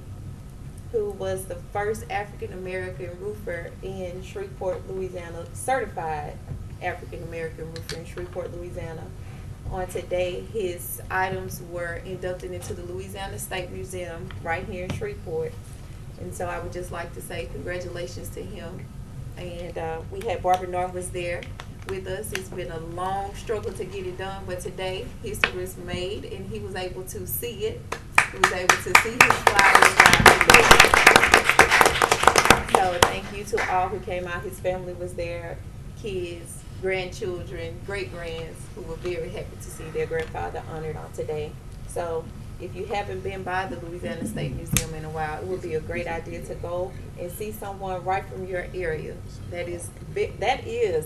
S6: who was the first African-American roofer in Shreveport, Louisiana, certified African-American roofer in Shreveport, Louisiana. On today, his items were inducted into the Louisiana State Museum right here in Shreveport. And so I would just like to say congratulations to him. And we had Barbara North was there with us. It's been a long struggle to get it done, but today history was made and he was able to see it. He was able to see his flowers. So thank you to all who came out. His family was there, kids, grandchildren, great-grands, who were very happy to see their grandfather honored on today. So if you haven't been by the Louisiana State Museum in a while, it would be a great idea to go and see someone right from your area. That is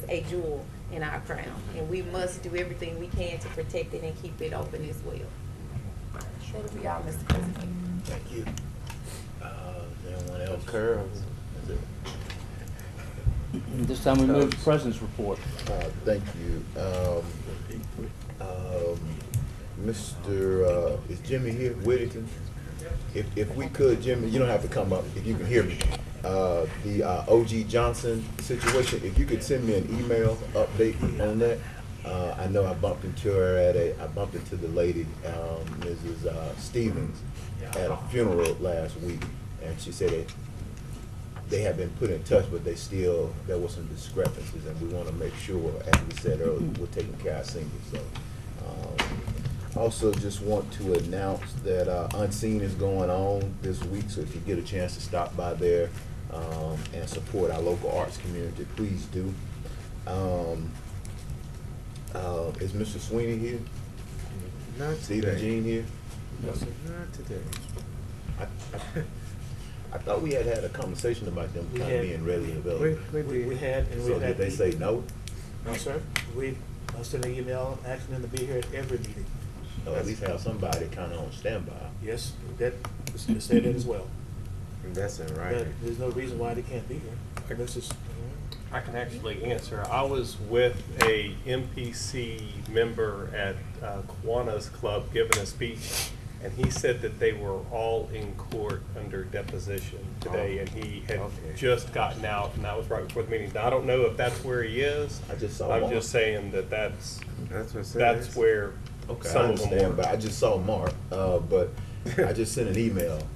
S6: a jewel in our crown, and we must do everything we can to protect it and keep it open as well. That'll be all, Mr. President.
S1: Thank you. Anyone else?
S7: Curls.
S2: This time we move to President's report.
S1: Thank you. Mr. Is Jimmy here? Whittington? If we could, Jimmy, you don't have to come up if you can hear me. The O.G. Johnson situation, if you could send me an email update on that. I know I bumped into her I bumped into the lady, Mrs. Stevens, at a funeral last week, and she said they have been put in touch, but there were some discrepancies, and we want to make sure, as we said earlier, we're taking care of seniors. So, also just want to announce that Unseen is going on this week, so if you get a chance to stop by there and support our local arts community, please do. Is Mr. Sweeney here?
S7: Not
S1: Stephen
S7: today.
S1: Jean here?
S7: No, sir. Not today.
S1: I thought we had a conversation about them kind of being ready and available.
S19: We had, and we
S1: So
S19: had.
S1: did they say no?
S19: No, sir. We sent an email asking them to be here at every meeting.
S1: Or at least have somebody kind of on standby.
S19: Yes, that, we said that as well.
S7: That's in
S19: But
S7: writing.
S19: there's no reason why they can't be here. This is,
S20: I can actually answer. I was with a MPC member at Kiwanis Club giving a speech, and he said that they were all in court under deposition today, and he had just gotten out, and that was right before the meeting. Now, I don't know if that's where he is.
S1: I just saw
S20: I'm
S1: Mark.
S20: just saying that that's
S7: what
S20: where
S1: Okay,
S20: some
S1: I
S20: of them
S1: understand,
S20: were.
S1: but I just saw Mark, but I just sent an email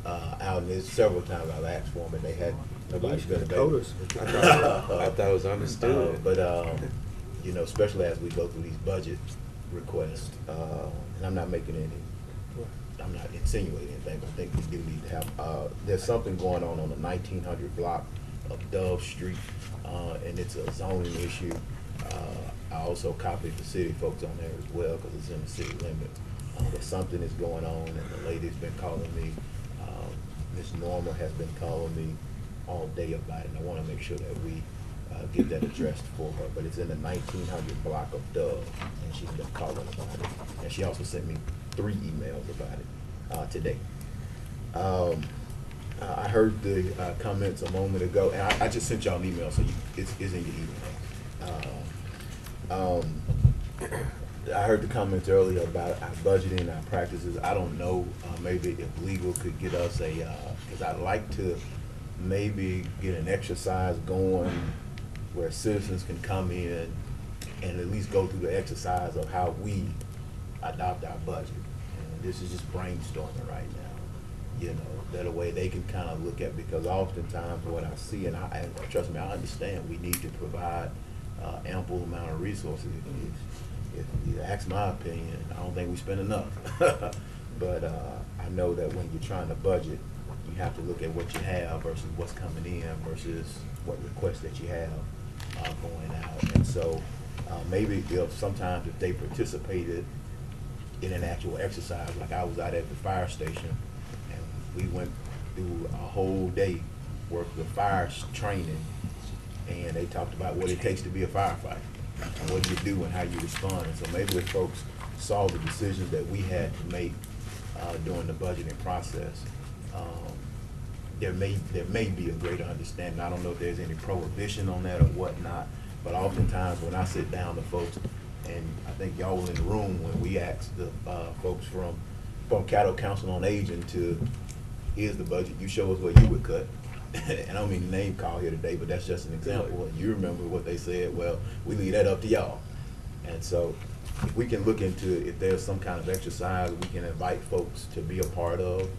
S1: out, and there's several times I've asked for them, and nobody's been available.
S7: I thought it was understood.
S1: But, you know, especially as we go through these budget requests, and I'm not insinuating anything, but I think we do need to have, there's something going on the 1900 block of Dove Street, and it's a zoning issue. I also copied the city folks on there as well, because it's in the city limit. But something is going on, and the lady's been calling me, Miss Norma has been calling me all day about it, and I want to make sure that we get that addressed for her. But it's in the 1900 block of Dove, and she's been calling about it. And she also sent me 3 emails about it today. I heard the comments a moment ago, and I just sent y'all an email, so it's in your email. I heard the comments earlier about our budgeting, our practices. I don't know, maybe if legal could get us because I'd like to maybe get an exercise going where citizens can come in and at least go through the exercise of how we adopt our budget. And this is just brainstorming right now, you know, that a way they can kind of look at, because oftentimes what I see, and trust me, I understand we need to provide ample amount of resources. If you ask my opinion, I don't think we spend enough. But I know that when you're trying to budget, you have to look at what you have versus what's coming in versus what requests that you have going out. And so maybe sometimes if they participated in an actual exercise, like I was out at the fire station, and we went through a whole day worth of fire training, and they talked about what it takes to be a firefighter, and what you do and how you respond. And so maybe if folks saw the decisions that we had to make during the budgeting process, there may be a greater understanding. I don't know if there's any prohibition on that or whatnot, but oftentimes when I sit down to folks, and I think y'all were in the room when we asked the folks from Caddo Council on Aging to, here's the budget, you show us what you would cut. And I don't mean to name call here today, but that's just an example. And you remember what they said, well, we leave that up to y'all. And so if we can look into if there's some kind of exercise we can invite folks to be a part of,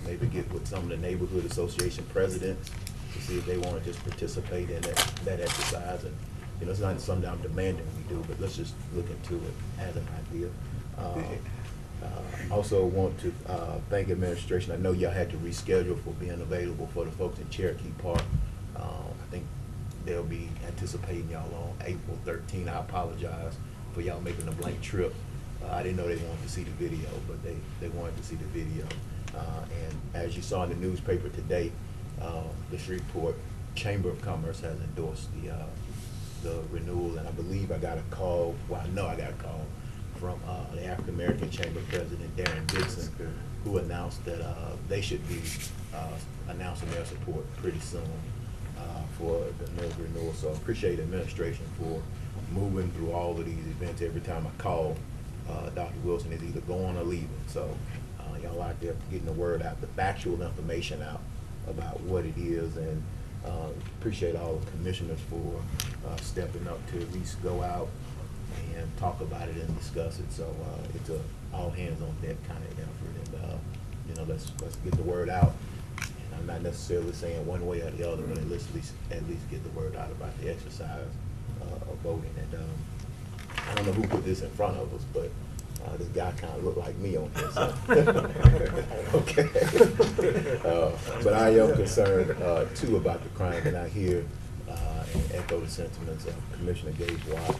S1: maybe get with some of the neighborhood association presidents to see if they want to just participate in that exercise. And you know, it's not something I'm demanding we do, but let's just look into it as an idea. Also want to thank administration. I know y'all had to reschedule for being available for the folks in Cherokee Park. I think they'll be anticipating y'all on April 13. I apologize for y'all making a blank trip. I didn't know they wanted to see the video, but they wanted to see the video. And as you saw in the newspaper today, the Shreveport Chamber of Commerce has endorsed the renewal, and I believe I got a call, well, I know I got a call from the African American Chamber President Darren Dixon, who announced that they should be announcing their support pretty soon for the new renewal. So I appreciate the administration for moving through all of these events. Every time I call, Dr. Wilson is either going or leaving. So y'all out there getting the word out, the factual information out about what it is, and appreciate all the commissioners for stepping up to at least go out and talk about it and discuss it. So it's a all hands on deck kind of effort, and you know, let's get the word out. And I'm not necessarily saying one way or the other, but at least get the word out about the exercise of voting. And I don't know who put this in front of us, but this guy kind of looked like me on here. So. Okay. But I am concerned too about the crime, and I hear and echo the sentiments of Commissioner Gage Watt.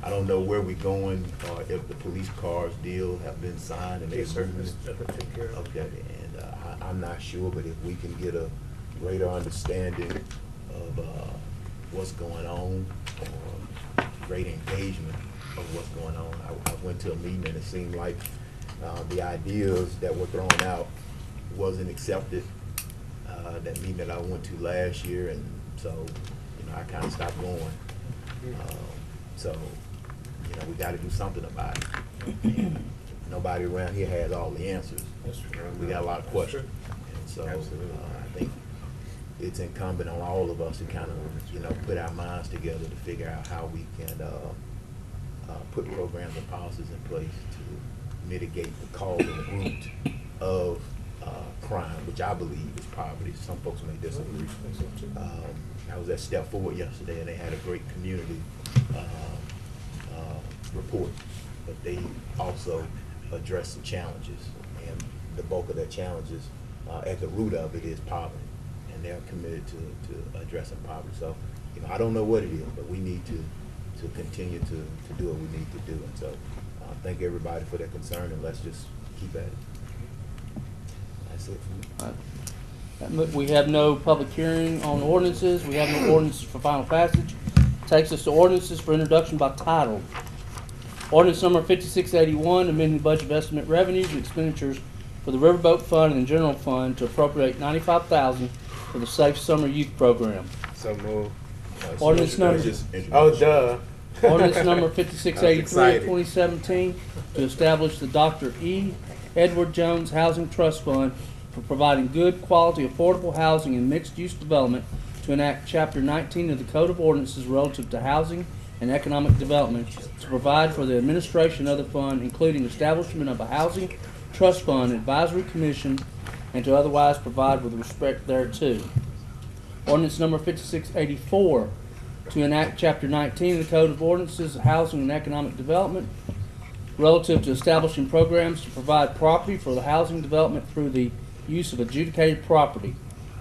S1: I don't know where we're going, or if the police cars deal have been signed and they're moving. Okay, and I'm not sure, but if we can get a greater understanding of what's going on, or greater engagement of what's going on. I went to a meeting and it seemed like the ideas that were thrown out wasn't accepted. That meeting that I went to last year, and so I kind of stopped going. So we got to do something about it. And nobody around here has all the answers. We got a lot of questions, and so I think it's incumbent on all of us to kind of put our minds together to figure out how we can put programs and policies in place to mitigate the cause and the root of crime, which I believe is poverty. Some folks may disagree. I was at Step Forward yesterday, and they had a great community report, but they also addressed some challenges, and the bulk of their challenges at the root of it is poverty, and they're committed to addressing poverty. So I don't know what it is, but we need to continue to do what we need to do. And so thank everybody for their concern, and let's just keep at it. That's it for me.
S2: We have no public hearing on ordinances. We have no ordinances for final passage. Takes us to ordinances for introduction by title. Ordinance number 5681, amending the budget of estimate revenues and expenditures for the Riverboat Fund and the General Fund to appropriate $95,000 for the Safe Summer Youth Program.
S7: So move.
S2: Ordinance number.
S7: Oh, duh.
S2: Ordinance number 5683 of 2017 to establish the Dr. E. Edward Jones Housing Trust Fund for providing good, quality, affordable housing and mixed-use development, to enact Chapter 19 of the Code of Ordinances relative to housing and economic development, to provide for the administration of the fund, including establishment of a housing trust fund advisory commission, and to otherwise provide with respect thereto. Ordinance number 5684 to enact Chapter 19 of the Code of Ordinances, Housing and Economic Development, relative to establishing programs to provide property for the housing development through the use of adjudicated property.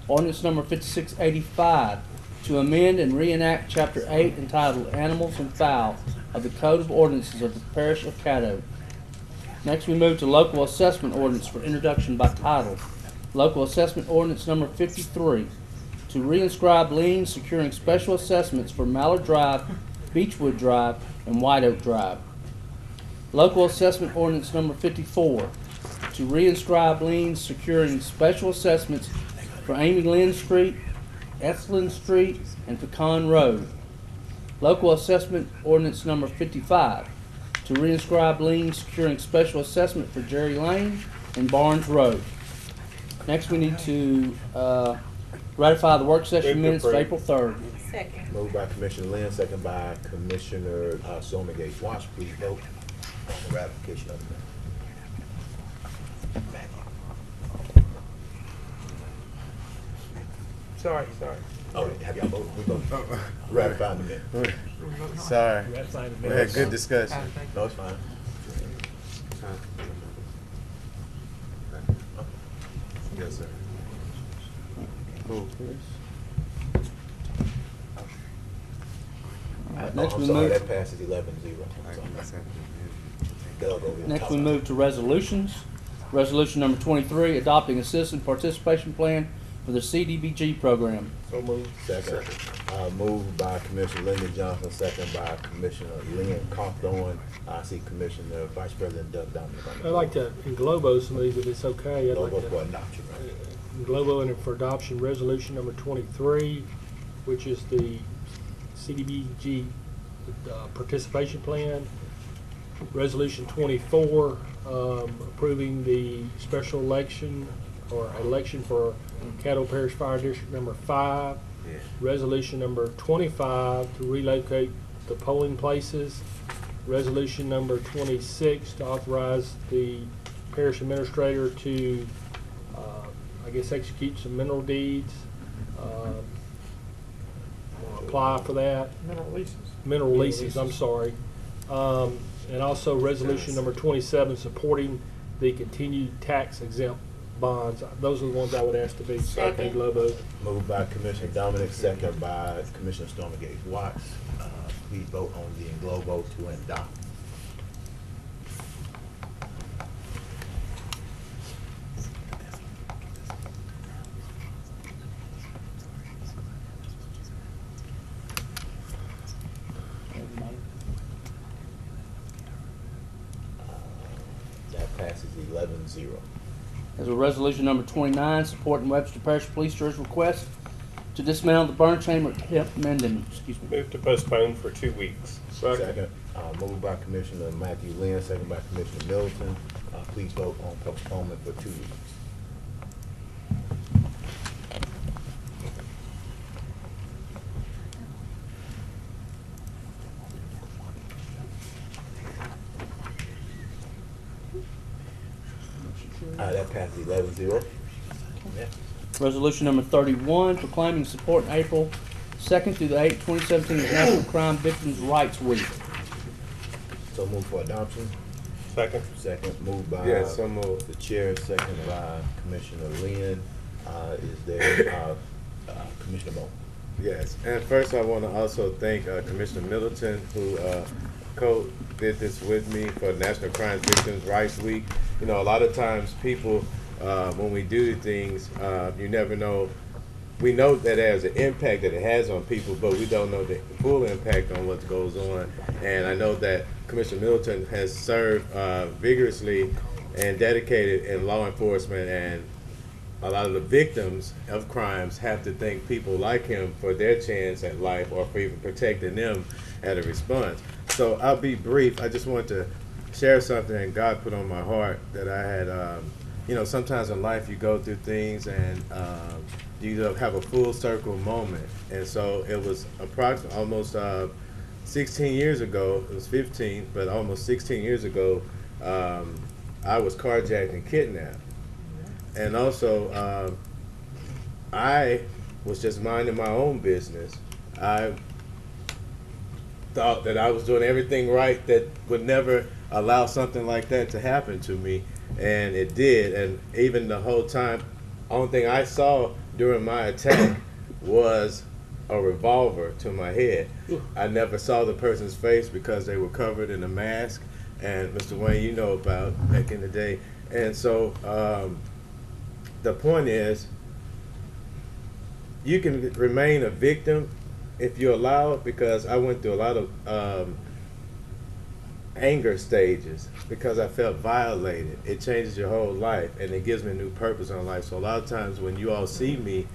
S2: Ordinance number 5685 to amend and reenact Chapter 8 entitled Animals and Fowl of the Code of Ordinances of the Parish of Caddo. Next we move to local assessment ordinance for introduction by title. Local assessment ordinance number 53 to reinscribe liens securing special assessments for Mallard Drive, Beechwood Drive, and White Oak Drive. Local assessment ordinance number 54 to reinscribe liens securing special assessments for Amy Lynn Street, Ethlyn Street, and Pecan Road. Local assessment ordinance number 55 to reinscribe liens securing special assessment for Jerry Lane and Barnes Road. Next we need to ratify the work session minutes of April 3rd.
S6: Second.
S1: Moved by Commissioner Lynn, second by Commissioner Sommergate. Watch, please vote on the ratification of the minutes.
S18: Sorry.
S1: Oh, have y'all voted? We voted. Ratifying the minutes.
S7: Sorry. We had good discussion.
S1: No, it's fine.
S7: Yes, sir. Cool.
S2: Next
S1: I'm
S2: we
S1: sorry,
S2: move.
S1: that passes 11-0.
S2: Next we move to resolutions. Resolution number 23, adopting a citizen participation plan for the CDBG program.
S3: So moved.
S1: Second. Moved by Commissioner Lyndon Johnson, second by Commissioner Lynn Cawthorn. I see Commissioner Vice President Doug Dominic.
S9: I'd like to englobo some of these if it's okay. I'd
S1: Globo
S9: like
S1: for
S9: to
S1: adoption, right?
S9: englobo and for adoption resolution number 23, which is the CDBG participation plan. Resolution 24, approving the special election or election for Caddo Parish Fire District number 5.
S7: Yeah.
S9: Resolution number 25 to relocate the polling places. Resolution number 26 to authorize the parish administrator to guess, execute some mineral deeds. Apply for that.
S18: Mineral leases.
S9: Mineral leases, I'm sorry. And also resolution number 27, supporting the continued tax exempt bonds. Those are the ones I would ask to be
S4: Second.
S9: Lobo.
S1: Moved by Commissioner Dominic, second by Commissioner Stormgate Watts. Please vote on the Englobo to adopt. That passes 11-0.
S2: As a resolution number 29, supporting Webster Parish Police Jury's request to dismantle the burn chamber at Hip Menden. Excuse me.
S20: Move to postpone for 2 weeks.
S1: Second. Moved by Commissioner Matthew Lynn, second by Commissioner Middleton. Please vote on postponement for 2 weeks. That passes 11-0. Yeah.
S2: Resolution number 31, proclaiming support in April 2nd through the 8th, 2017 as National Crime Victims' Rights Week.
S1: So moved for adoption.
S20: Second.
S1: Second, moved by
S7: so moved.
S1: the chair, second by Commissioner Lynn. Is there Commissioner Moe?
S7: Yes, and first I want to also thank Commissioner Middleton, who co-did this with me for National Crime Victims' Rights Week. You know, a lot of times people, when we do things, you never know. We know that there's an impact that it has on people, but we don't know the full impact on what goes on. And I know that Commissioner Middleton has served vigorously and dedicated in law enforcement, and a lot of the victims of crimes have to thank people like him for their chance at life or for even protecting them at a response. So I'll be brief. I just want to share something that God put on my heart that I had. You know, sometimes in life you go through things and you have a full circle moment. And so it was approximately almost 16 years ago, it was 15, but almost 16 years ago, I was carjacked and kidnapped. And also, I was just minding my own business. I thought that I was doing everything right, that would never allow something like that to happen to me, and it did. And even the whole time, only thing I saw during my attack was a revolver to my head. I never saw the person's face because they were covered in a mask, and Mr. Wayne, you know about back in the day. And so the point is, you can remain a victim if you allow it, because I went through a lot of anger stages because I felt violated. It changes your whole life, and it gives me a new purpose on life. So a lot of times when you all see me,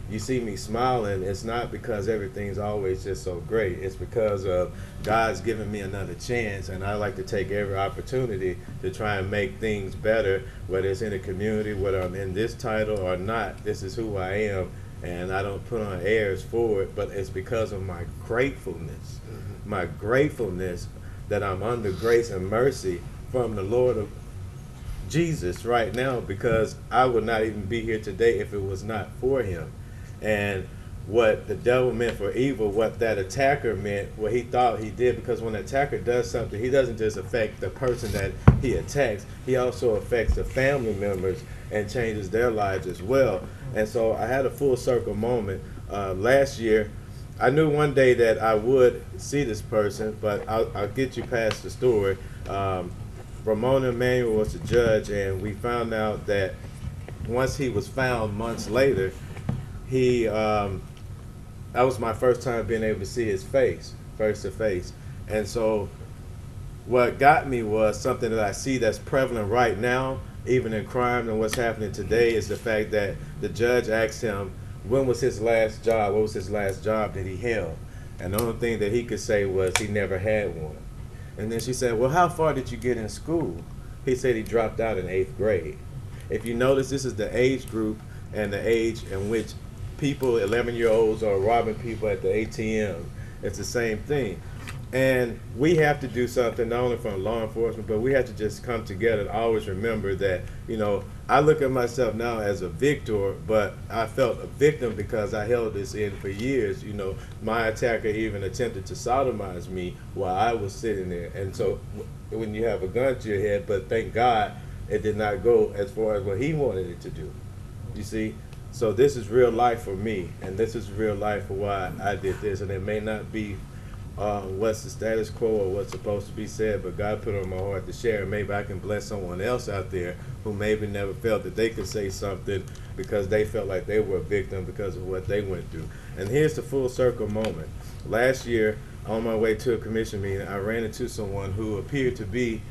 S7: you see me smiling, it's not because everything's always just so great. It's because of God's given me another chance, and I like to take every opportunity to try and make things better, whether it's in the community, whether I'm in this title or not. This is who I am, and I don't put on airs for it, but it's because of my gratefulness. My gratefulness that I'm under grace and mercy from the Lord of Jesus right now, because I would not even be here today if it was not for him. And what the devil meant for evil, what that attacker meant, what he thought he did, because when an attacker does something, he doesn't just affect the person that he attacks, he also affects the family members and changes their lives as well. And so I had a full circle moment last year. I knew one day that I would see this person, but I'll get you past the story. Ramona Emanuel was the judge, and we found out that once he was found months later, that was my first time being able to see his face, face to face. And so what got me was something that I see that's prevalent right now, even in crime and what's happening today, is the fact that the judge asked him, when was his last job? What was his last job that he held? And the only thing that he could say was he never had one. And then she said, well, how far did you get in school? He said he dropped out in 8th grade. If you notice, this is the age group and the age in which people, 11-year-olds, are robbing people at the ATM. It's the same thing. And we have to do something, not only from law enforcement, but we have to just come together and always remember that, you know, I look at myself now as a victor, but I felt a victim because I held this in for years. You know, my attacker even attempted to sodomize me while I was sitting there. And so when you have a gun to your head, but thank God it did not go as far as what he wanted it to do. You see? So this is real life for me, and this is real life for why I did this. And it may not be what's the status quo or what's supposed to be said, but God put it on my heart to share. Maybe I can bless someone else out there who maybe never felt that they could say something because they felt like they were a victim because of what they went through. And here's the full circle moment. Last year, on my way to a commission meeting, I ran into someone who appeared to be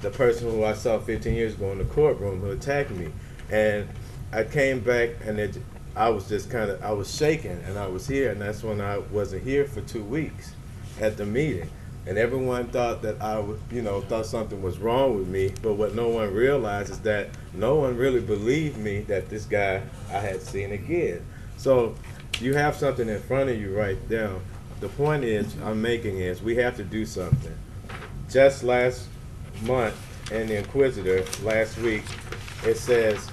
S7: the person who I saw 15 years ago in the courtroom who attacked me. And I came back and I was just I was shaking, and I was here, and that's when I wasn't here for 2 weeks at the meeting. And everyone thought that I would, thought something was wrong with me, but what no one realized is that no one really believed me that this guy I had seen again. So you have something in front of you right now. The point I'm making is we have to do something. Just last month in the Inquisitor, last week, it says,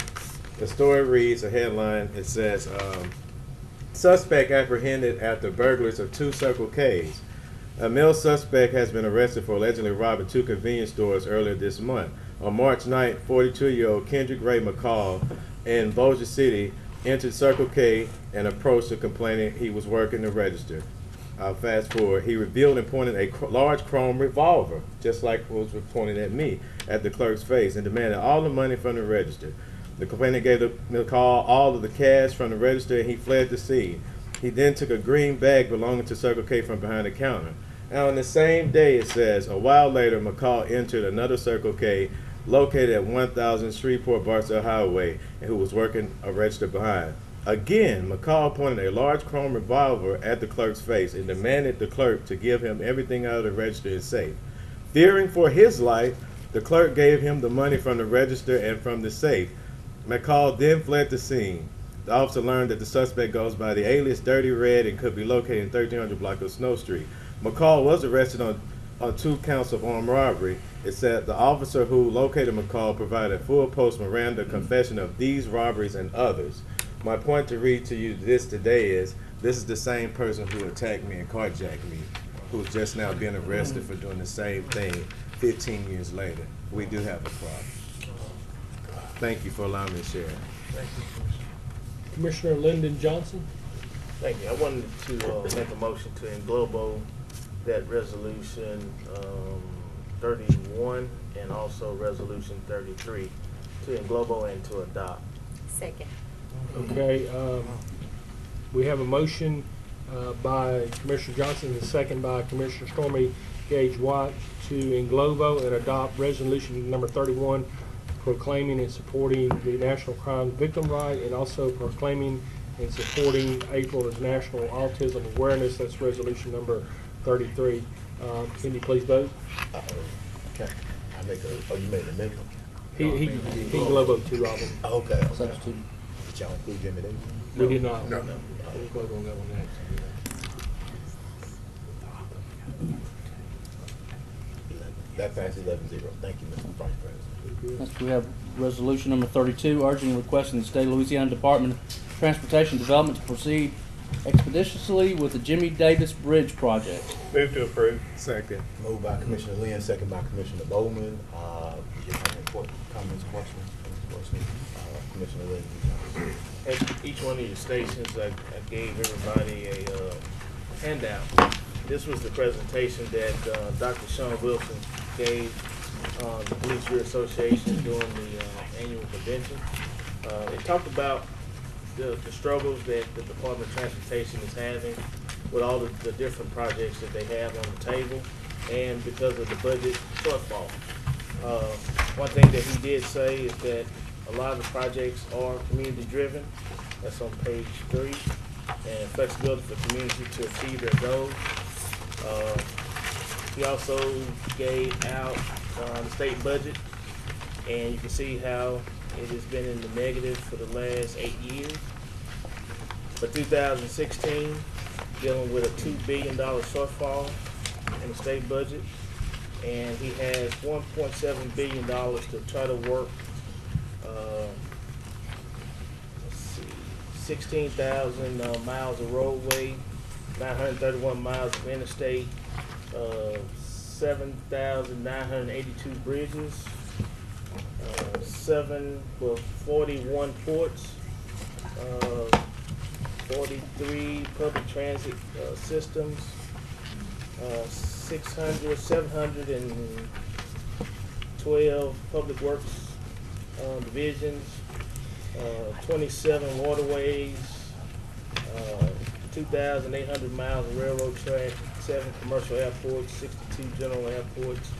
S7: the story reads, a headline, it says, suspect apprehended after burglars of 2 Circle K's. A male suspect has been arrested for allegedly robbing 2 convenience stores earlier this month. On March 9th, 42-year-old Kendrick Ray McCall in Bossier City entered Circle K and approached the complainant he was working the register. Fast forward, he revealed and pointed a large chrome revolver, just like what was pointed at me, at the clerk's face and demanded all the money from the register. The complainant gave McCall all of the cash from the register and he fled the scene. He then took a green bag belonging to Circle K from behind the counter. Now, on the same day, it says, a while later, McCall entered another Circle K located at 1000 Shreveport Barstow Highway and who was working a register behind. Again, McCall pointed a large chrome revolver at the clerk's face and demanded the clerk to give him everything out of the register and safe. Fearing for his life, the clerk gave him the money from the register and from the safe. McCall then fled the scene. The officer learned that the suspect goes by the alias Dirty Red and could be located in 1300 block of Snow Street. McCall was arrested on 2 counts of armed robbery. It said the officer who located McCall provided a full post Miranda confession of these robberies and others. My point to read to you this today is, this is the same person who attacked me and carjacked me, who's just now being arrested for doing the same thing 15 years later. We do have a problem. Thank you for allowing me to share.
S17: Thank you.
S9: Commissioner Lyndon Johnson.
S17: Thank you. I wanted to make a motion to englobo that resolution 31 and also resolution 33 to englobo and to adopt.
S6: Second.
S9: Okay, we have a motion by Commissioner Johnson and a second by Commissioner Stormy Gage White to englobo and adopt resolution number 31, proclaiming and supporting the National Crime Victim Right, and also proclaiming and supporting April as National Autism Awareness. That's resolution number 33. Can you please vote?
S1: Okay. I make you made an amendment?
S9: He engloboed 2 of them.
S1: Okay. Substitute. Did y'all include Jimmy Davis?
S9: We did not.
S1: No.
S9: We'll vote on that one next.
S1: That passes 11-0. Thank you, Mr. Vice President.
S2: Next, we have resolution number 32, urging and requesting the State of Louisiana Department of Transportation Development to proceed expeditiously with the Jimmy Davis Bridge project.
S20: Move to approve.
S7: Second.
S1: Moved by Commissioner Lynn, second by Commissioner Bowman. Do you have any comments, questions? Commissioner Lynn.
S17: At each one of your stations, I gave everybody a handout. This was the presentation that Dr. Sean Wilson gave the Police Career Association during the annual convention. It talked about the struggles that the Department of Transportation is having with all the different projects that they have on the table, and because of the budget shortfall. One thing that he did say is that a lot of the projects are community driven. That's on page 3, and flexibility for community to achieve their goals. He also gave out the state budget, and you can see how it has been in the negative for the last 8 years. For 2016, dealing with a $2 billion shortfall in the state budget, and he has $1.7 billion to try to work 16,000 miles of roadway, 931 miles of interstate, 7,982 bridges, 41 ports, 43 public transit systems, 712 public works divisions, 27 waterways, 2,800 miles of railroad track, 7 commercial airports, 62 general airports.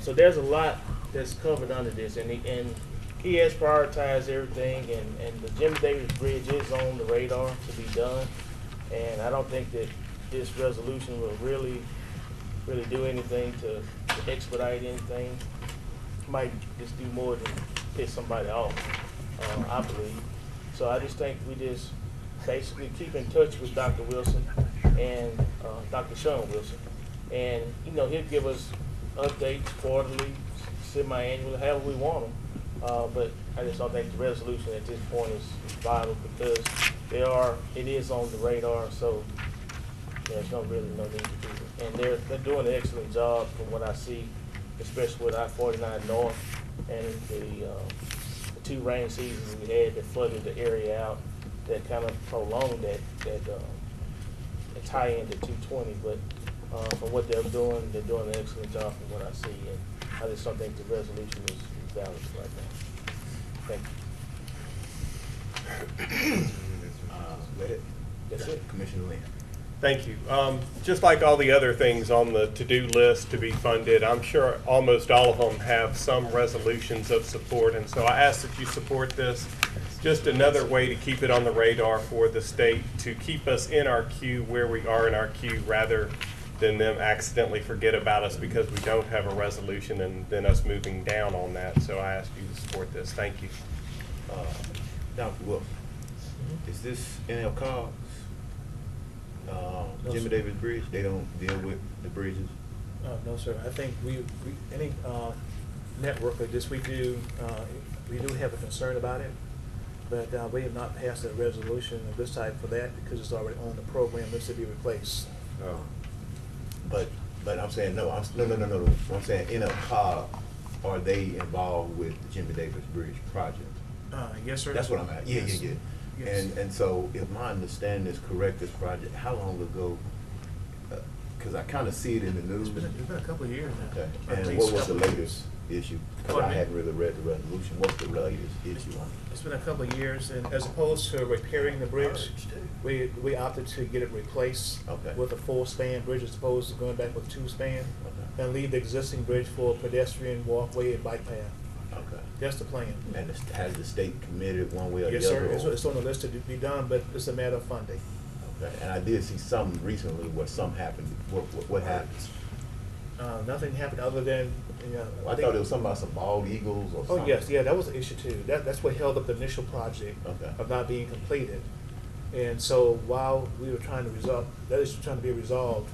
S17: So there's a lot that's covered under this, and he has prioritized everything, and the Jim Davis Bridge is on the radar to be done, and I don't think that this resolution will really do anything to expedite anything. Might just do more than piss somebody off, I believe. So I just think we just basically keep in touch with Dr. Wilson and Dr. Sean Wilson, and he'll give us updates quarterly, semi-annually, however we want them. But I just don't think the resolution at this point is vital because it is on the radar, so there's no need to do it. And they're doing an excellent job from what I see, especially with I-49 North and the 2 rain seasons we had that flooded the area out, that kind of prolonged that tie into 220. But from what they're doing an excellent job from what I see, and I just don't think the resolution is valid right now. Thank you. That's it.
S1: Commissioner Lynn.
S20: Thank you. Just like all the other things on the to-do list to be funded, I'm sure almost all of them have some resolutions of support, and so I ask that you support this. Just another way to keep it on the radar for the state, to keep us in our queue where we are in our queue, rather than them accidentally forget about us because we don't have a resolution and then us moving down on that. So I ask you to support this. Thank you.
S1: Dr. Wilson, is this NL Cars? Jimmy Davis Bridge, they don't deal with the bridges?
S19: No, sir. I think any network like this, we do have a concern about it, but we have not passed a resolution of this type for that because it's already on the program list to be replaced.
S1: Oh. But I'm saying no. I'm saying NL Cars, are they involved with the Jimmy Davis Bridge project?
S19: Yes, sir.
S1: That's what I'm at. Yeah.
S19: Yes.
S1: And so, if my understanding is correct, this project, how long ago? Because I kind of see it in the news.
S19: It's been a couple of years now.
S1: Okay. And what was the latest issue? Because I hadn't really read the resolution. What's the latest issue on it?
S19: It's been a couple of years, and as opposed to repairing the bridge, we opted to get it replaced with a 4-span bridge as opposed to going back with 2-span, and leave the existing bridge for pedestrian walkway and bike path.
S1: Okay.
S19: That's the plan.
S1: And has the state committed one way or the
S19: yes,
S1: other?
S19: Yes, sir. It's on the list to be done, but it's a matter of funding.
S1: Okay. And I did see some recently where some happened. What happened?
S19: Nothing happened other than,
S1: I thought it was something about some bald eagles or something.
S19: Oh, yes, yeah, that was an issue too. That's what held up the initial project of not being completed. And so while we were trying to resolve, that issue trying to be resolved,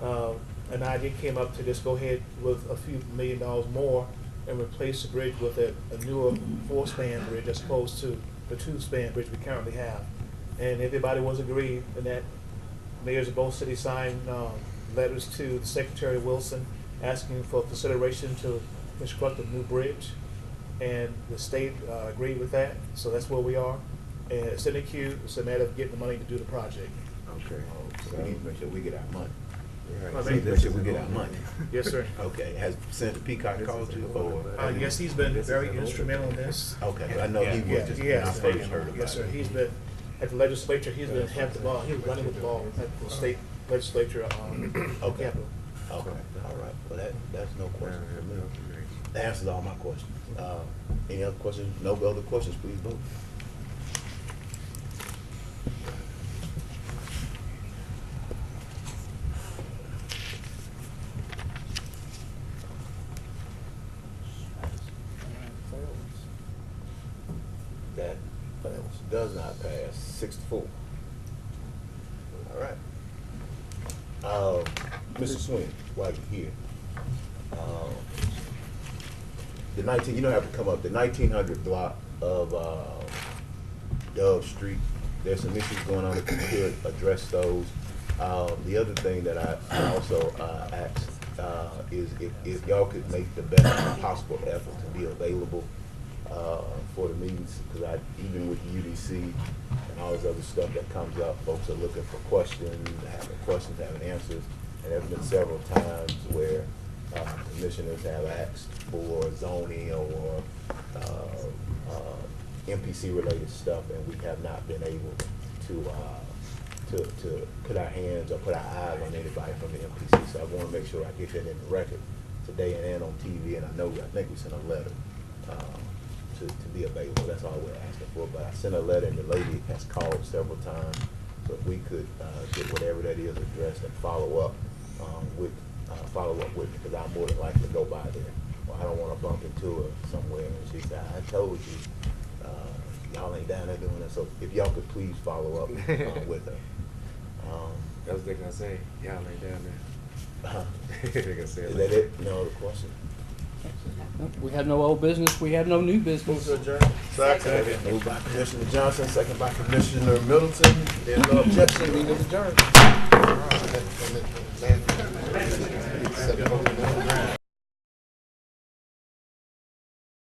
S19: an idea came up to just go ahead with a few $1 million more and replace the bridge with a newer 4-span bridge as opposed to the 2-span bridge we currently have. And everybody was agreed, and that mayors of both cities signed letters to the Secretary Wilson asking for consideration to construct a new bridge, and the state agreed with that, so that's where we are. And it's in the queue. It's a matter of getting the money to do the project.
S1: Okay. So we need to make sure we get our money.
S19: Right.
S1: We need to make sure we get our money.
S19: Yes, sir.
S1: Okay. Has Senator Peacock called you? Or
S19: yes, he's been very instrumental in this.
S1: Okay. I know he was just when I first heard about it.
S19: Yes, sir. He's been at the legislature. He's been having the ball. He was running with the ball at the state legislature Capitol.
S1: Okay. All right. Well, that's no question for me. That answers all my questions. Any other questions? No other questions, please vote. That does not pass. 6-4. All right. Mr. Swing, while you're here, the 19, you don't have to come up, the 1900 block of Dove Street. There's some issues going on that we could address those. The other thing that I also asked is if y'all could make the best possible effort to be available for the meetings, because even with the UDC and all this other stuff that comes up, folks are looking for questions, having answers, and there's been several times where commissioners have asked for zoning or MPC related stuff, and we have not been able to put our hands or put our eyes on anybody from the MPC. So I want to make sure I get that in the record today and on TV. And I think we sent a letter to be available. That's all we're asking for. But I sent a letter, and the lady has called several times. So if we could get whatever that is addressed and follow up with me, because I'm more than likely to go by there. Or I don't want to bump into her somewhere and she said, "I told you, y'all ain't down there doing that." So if y'all could please follow up with her.
S7: That's what they're gonna say. Y'all ain't down there. They're gonna say
S1: Is that it? No other question?
S2: We have no old business, we have no new business.
S1: Second. Moved by Commissioner Johnson, second by Commissioner Middleton. There's no objection, meeting is adjourned.